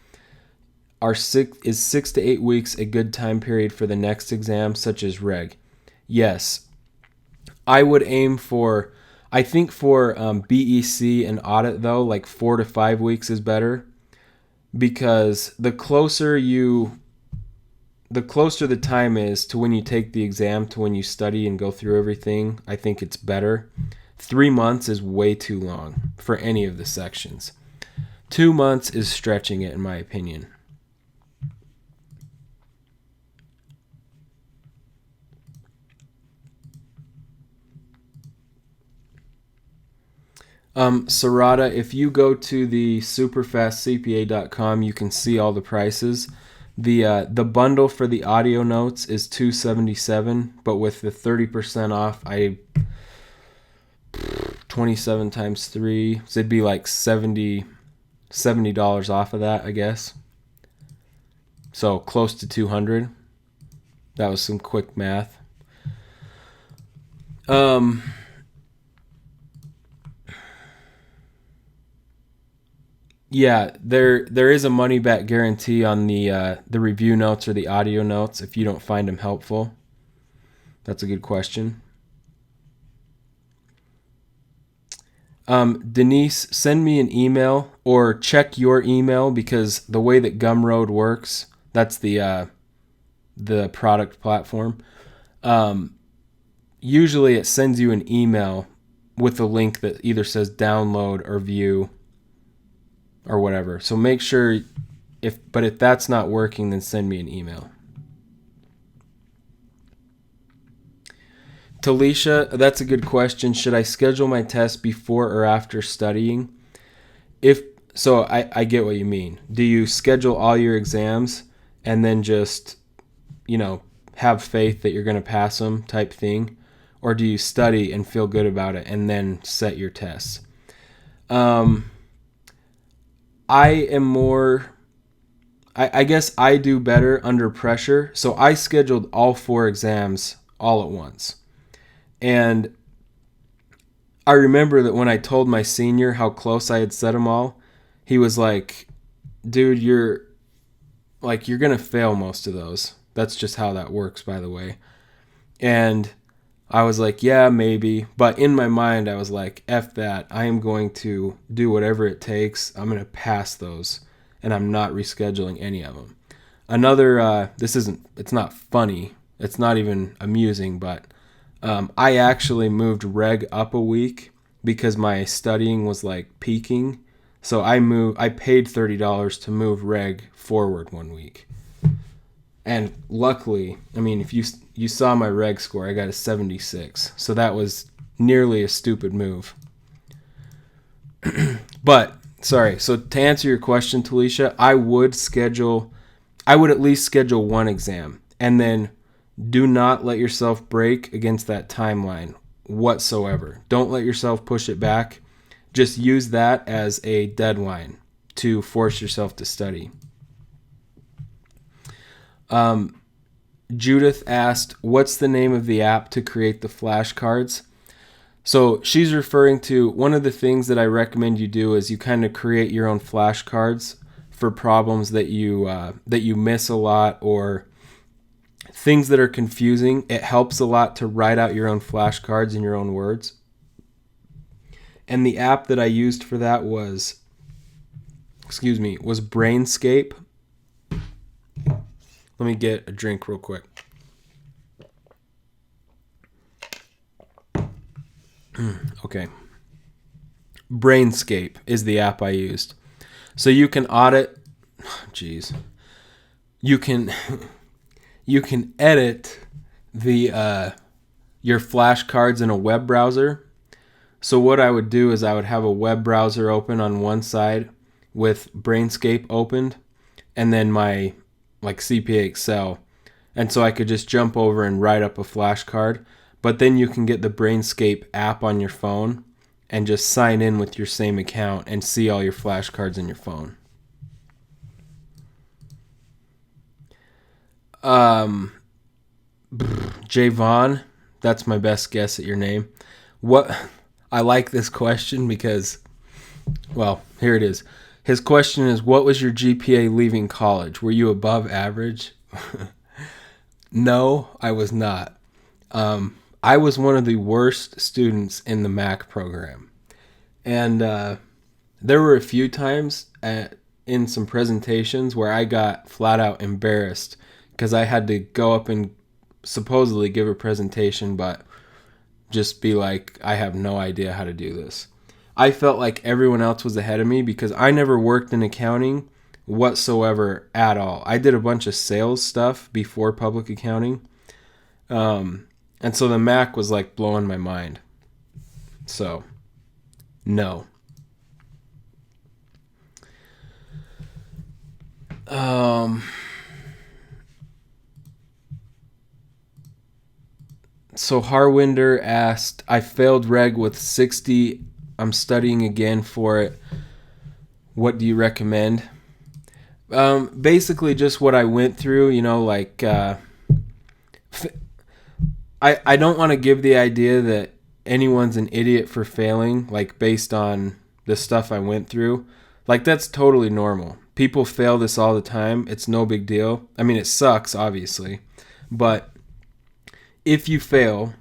is 6 to 8 weeks a good time period for the next exam, such as Reg? Yes. I would aim for, I think for BEC and audit though, like 4 to 5 weeks is better, because the closer the time is to when you take the exam to when you study and go through everything, I think it's better. 3 months is way too long for any of the sections. 2 months is stretching it, in my opinion. Sarada, if you go to the superfastcpa.com, you can see all the prices. The bundle for the audio notes is $277, but with the 30% off, 27 times 3, so it'd be like $70 off of that, I guess. So close to 200. That was some quick math. Yeah, there is a money back guarantee on the review notes or the audio notes if you don't find them helpful. That's a good question. Denise, send me an email or check your email, because the way that Gumroad works, that's the product platform. Usually it sends you an email with a link that either says download or view or whatever. So make sure, if that's not working, then send me an email. Talisha, that's a good question. Should I schedule my test before or after studying? I get what you mean. Do you schedule all your exams and then just, have faith that you're going to pass them type thing? Or do you study and feel good about it and then set your tests? I guess I do better under pressure. So I scheduled all 4 exams all at once. And I remember that when I told my senior how close I had set them all, he was like, dude, you're going to fail most of those. That's just how that works, by the way. And I was like, yeah, maybe. But in my mind, I was like, F that. I am going to do whatever it takes. I'm going to pass those. And I'm not rescheduling any of them. It's not funny. It's not even amusing, but I actually moved Reg up a week because my studying was peaking. So I paid $30 to move Reg forward 1 week. And luckily, if you saw my Reg score, I got a 76. So that was nearly a stupid move. But, sorry. So to answer your question, Talisha, I would at least schedule 1 exam. And then do not let yourself break against that timeline whatsoever. Don't let yourself push it back. Just use that as a deadline to force yourself to study. Judith asked, what's the name of the app to create the flashcards? So she's referring to, one of the things that I recommend you do is you kind of create your own flashcards for problems that you miss a lot, or things that are confusing. It helps a lot to write out your own flashcards in your own words. And the app that I used for that was Brainscape. Let me get a drink real quick. Okay. Brainscape is the app I used. So you can audit. You can you can edit the your flashcards in a web browser. So what I would do is I would have a web browser open on one side with Brainscape opened, and then my like CPA Excel. And so I could just jump over and write up a flashcard. But then you can get the Brainscape app on your phone and just sign in with your same account and see all your flashcards in your phone. Javon, that's my best guess at your name. What I like this question because, well, here it is. His question is, what was your GPA leaving college? Were you above average? No, I was not. I was one of the worst students in the MAC program. And there were a few times in some presentations where I got flat out embarrassed because I had to go up and supposedly give a presentation, but just be like, I have no idea how to do this. I felt like everyone else was ahead of me because I never worked in accounting whatsoever at all. I did a bunch of sales stuff before public accounting. And so the Mac was like blowing my mind. So, no. So Harwinder asked, I failed reg with 60. I'm studying again for it. What do you recommend? Basically just what I went through, like, I don't want to give the idea that anyone's an idiot for failing, like based on the stuff I went through. Like that's totally normal. People fail this all the time. It's no big deal. I mean, it sucks, obviously, but if you fail,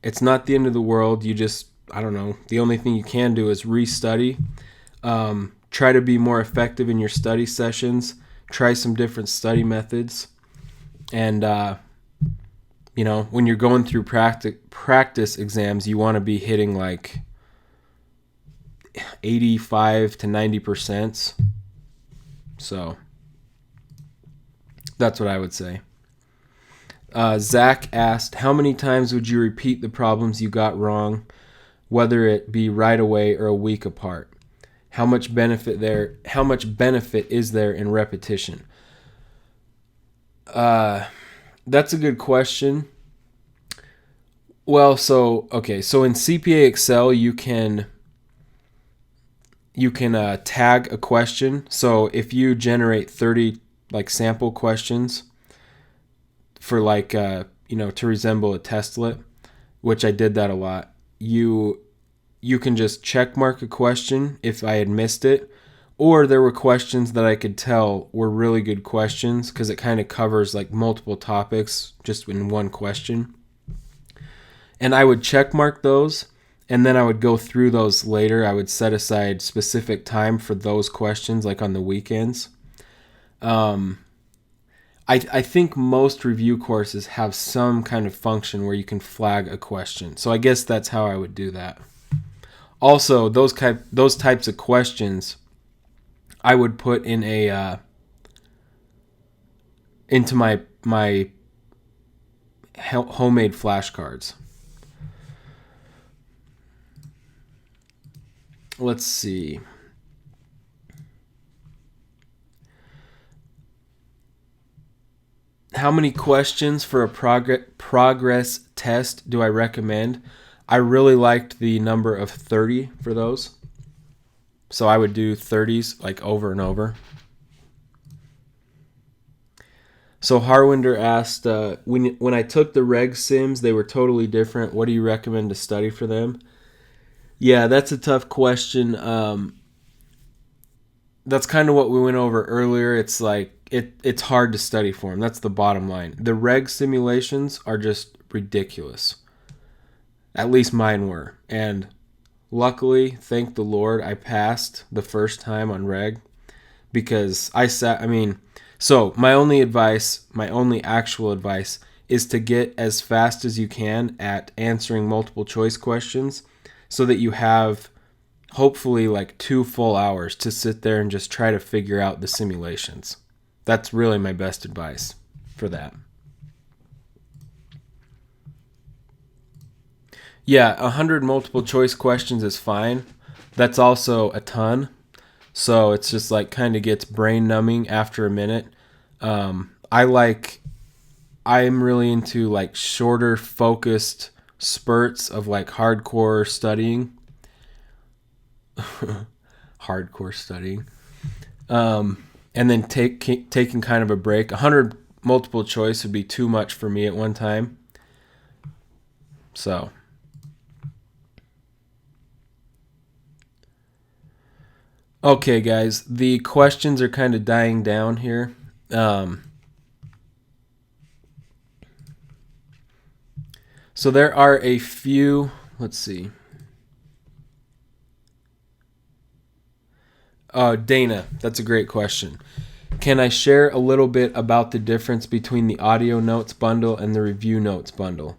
it's not the end of the world. You just, I don't know, the only thing you can do is restudy. Try to be more effective in your study sessions. Try some different study methods. And, when you're going through practice exams, you want to be hitting like 85 to 90%. So that's what I would say. Zach asked, how many times would you repeat the problems you got wrong, whether it be right away or a week apart? How much benefit is there in repetition? That's a good question. Well, so in CPA Excel you can tag a question. So if you generate 30 like sample questions for like to resemble a testlet, which I did that a lot, you can just check mark a question if I had missed it, or there were questions that I could tell were really good questions because it kind of covers like multiple topics just in one question. And I would check mark those, and then I would go through those later. I would set aside specific time for those questions, like on the weekends. I think most review courses have some kind of function where you can flag a question. So I guess that's how I would do that. Also, those types of questions I would put in into my homemade flashcards. Let's see. How many questions for a progress test do I recommend? I really liked the number of 30 for those. So I would do 30s like over and over. So Harwinder asked, when I took the reg sims, they were totally different. What do you recommend to study for them? Yeah, that's a tough question. That's kind of what we went over earlier. It's like it's hard to study for them. That's the bottom line. The reg simulations are just ridiculous. At least mine were. And luckily, thank the Lord, I passed the first time on reg because so my only actual advice is to get as fast as you can at answering multiple choice questions so that you have hopefully like 2 full hours to sit there and just try to figure out the simulations. That's really my best advice for that. Yeah, 100 multiple choice questions is fine. That's also a ton. So it's just like kind of gets brain numbing after a minute. I like, I'm really into like shorter, focused spurts of like hardcore studying. Hardcore studying. And then taking kind of a break. 100 multiple choice would be too much for me at one time. So, okay, guys, the questions are kind of dying down here. So there are a few. Let's see. Dana, that's a great question. Can I share a little bit about the difference between the audio notes bundle and the review notes bundle?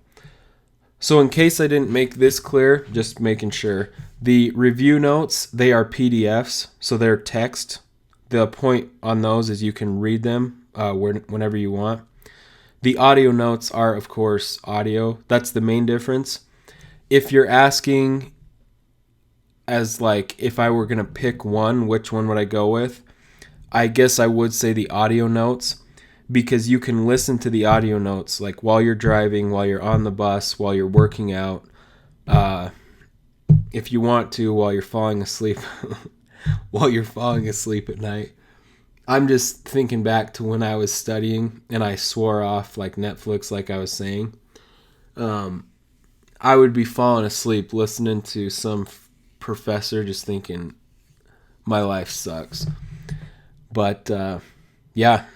So in case I didn't make this clear, just making sure, the review notes, they are PDFs, so they're text. The point on those is you can read them whenever you want. The audio notes are, of course, audio. That's the main difference. If you're asking as like if I were going to pick one, which one would I go with? I guess I would say the audio notes, because you can listen to the audio notes like while you're driving, while you're on the bus, while you're working out, if you want to, while you're falling asleep, while you're falling asleep at night. I'm just thinking back to when I was studying and I swore off like Netflix, like I was saying. I would be falling asleep listening to some professor, just thinking my life sucks. But yeah,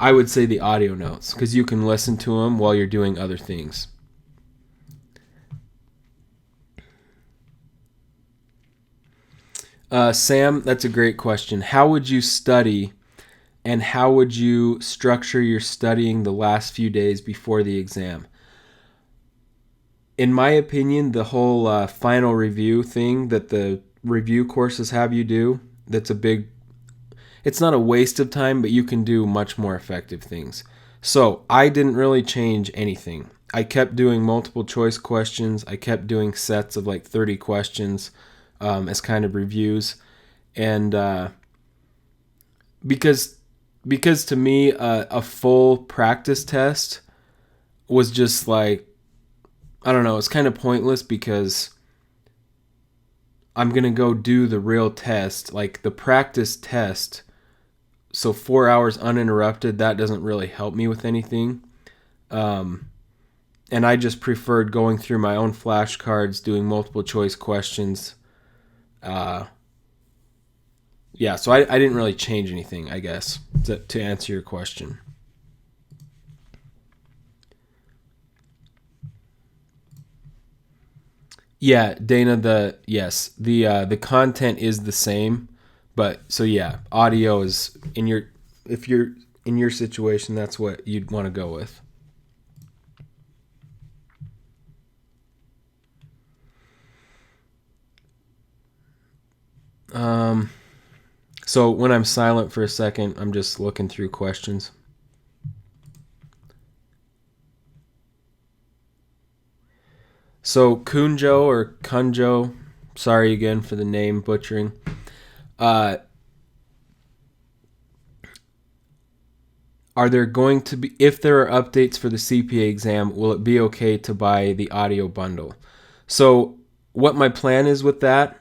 I would say the audio notes, because you can listen to them while you're doing other things. Sam, that's a great question. How would you study, and how would you structure your studying the last few days before the exam? In my opinion, the whole final review thing that the review courses have you do, that's a big, it's not a waste of time, but you can do much more effective things. So I didn't really change anything. I kept doing multiple choice questions. I kept doing sets of like 30 questions as kind of reviews. And because to me, a full practice test was just like, I don't know, it's kind of pointless, because I'm going to go do the real test, like the practice test. So 4 hours uninterrupted, that doesn't really help me with anything. And I just preferred going through my own flashcards, doing multiple choice questions. Yeah, so I didn't really change anything, I guess, to answer your question. Yeah, Dana, the content is the same, but so yeah, audio is if you're in your situation, that's what you'd want to go with. So when I'm silent for a second, I'm just looking through questions. So Kunjo or Kunjo, sorry again for the name butchering. Are there going to be, if there are updates for the CPA exam, will it be okay to buy the audio bundle? So what my plan is with that,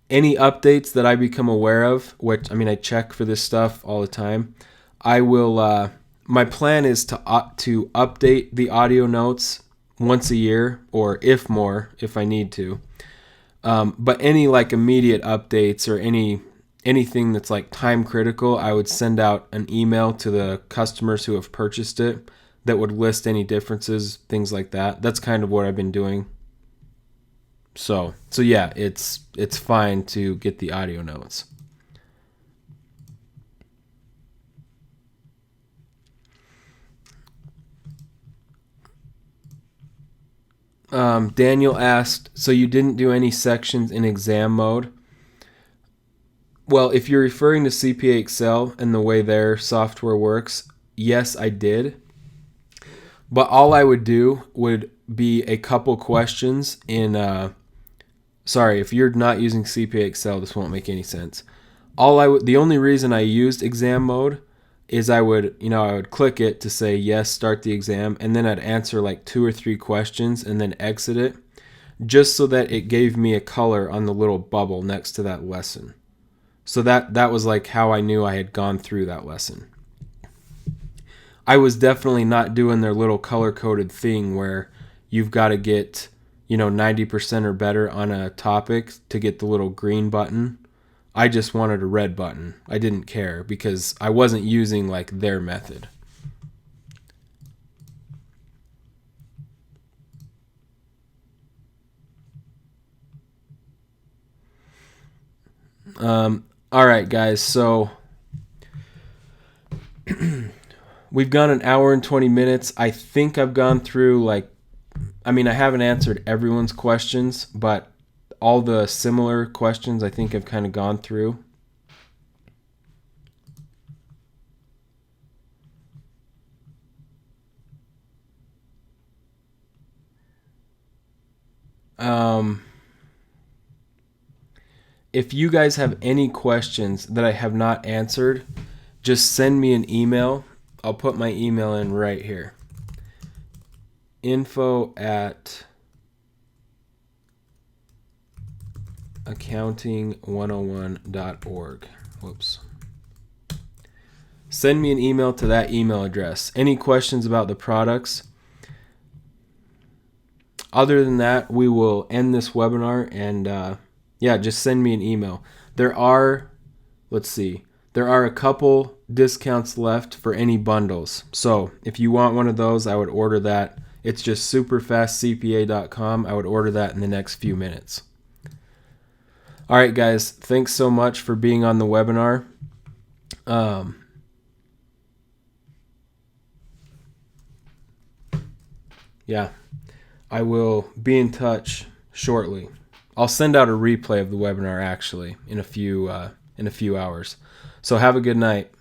any updates that I become aware of, which, I mean, I check for this stuff all the time, I will, my plan is to update the audio notes once a year, or if more, if I need to. But any like immediate updates or anything that's like time critical, I would send out an email to the customers who have purchased it that would list any differences, things like that. That's kind of what I've been doing. So yeah, it's fine to get the audio notes. Daniel asked, so you didn't do any sections in exam mode? Well, if you're referring to CPA Excel and the way their software works, yes, I did. But all I would do would be a couple questions in, sorry, if you're not using CPA Excel, this won't make any sense. The only reason I used exam mode is I would click it to say yes, start the exam, and then I'd answer like 2 or 3 questions and then exit it, just so that it gave me a color on the little bubble next to that lesson. So that was like how I knew I had gone through that lesson. I was definitely not doing their little color-coded thing where you've got to get 90% or better on a topic to get the little green button. I just wanted a red button. I didn't care because I wasn't using like their method. All right, guys. So we've gone an hour and 20 minutes. I think I've gone through I haven't answered everyone's questions, but all the similar questions I think I've kind of gone through. If you guys have any questions that I have not answered, just send me an email. I'll put my email in right here. info@accounting101.org. Whoops. Send me an email to that email address. Any questions about the products? Other than that, we will end this webinar and just send me an email. There are a couple discounts left for any bundles. So if you want one of those, I would order that. It's just superfastcpa.com. I would order that in the next few minutes. All right, guys. Thanks so much for being on the webinar. I will be in touch shortly. I'll send out a replay of the webinar actually in a few hours. So have a good night.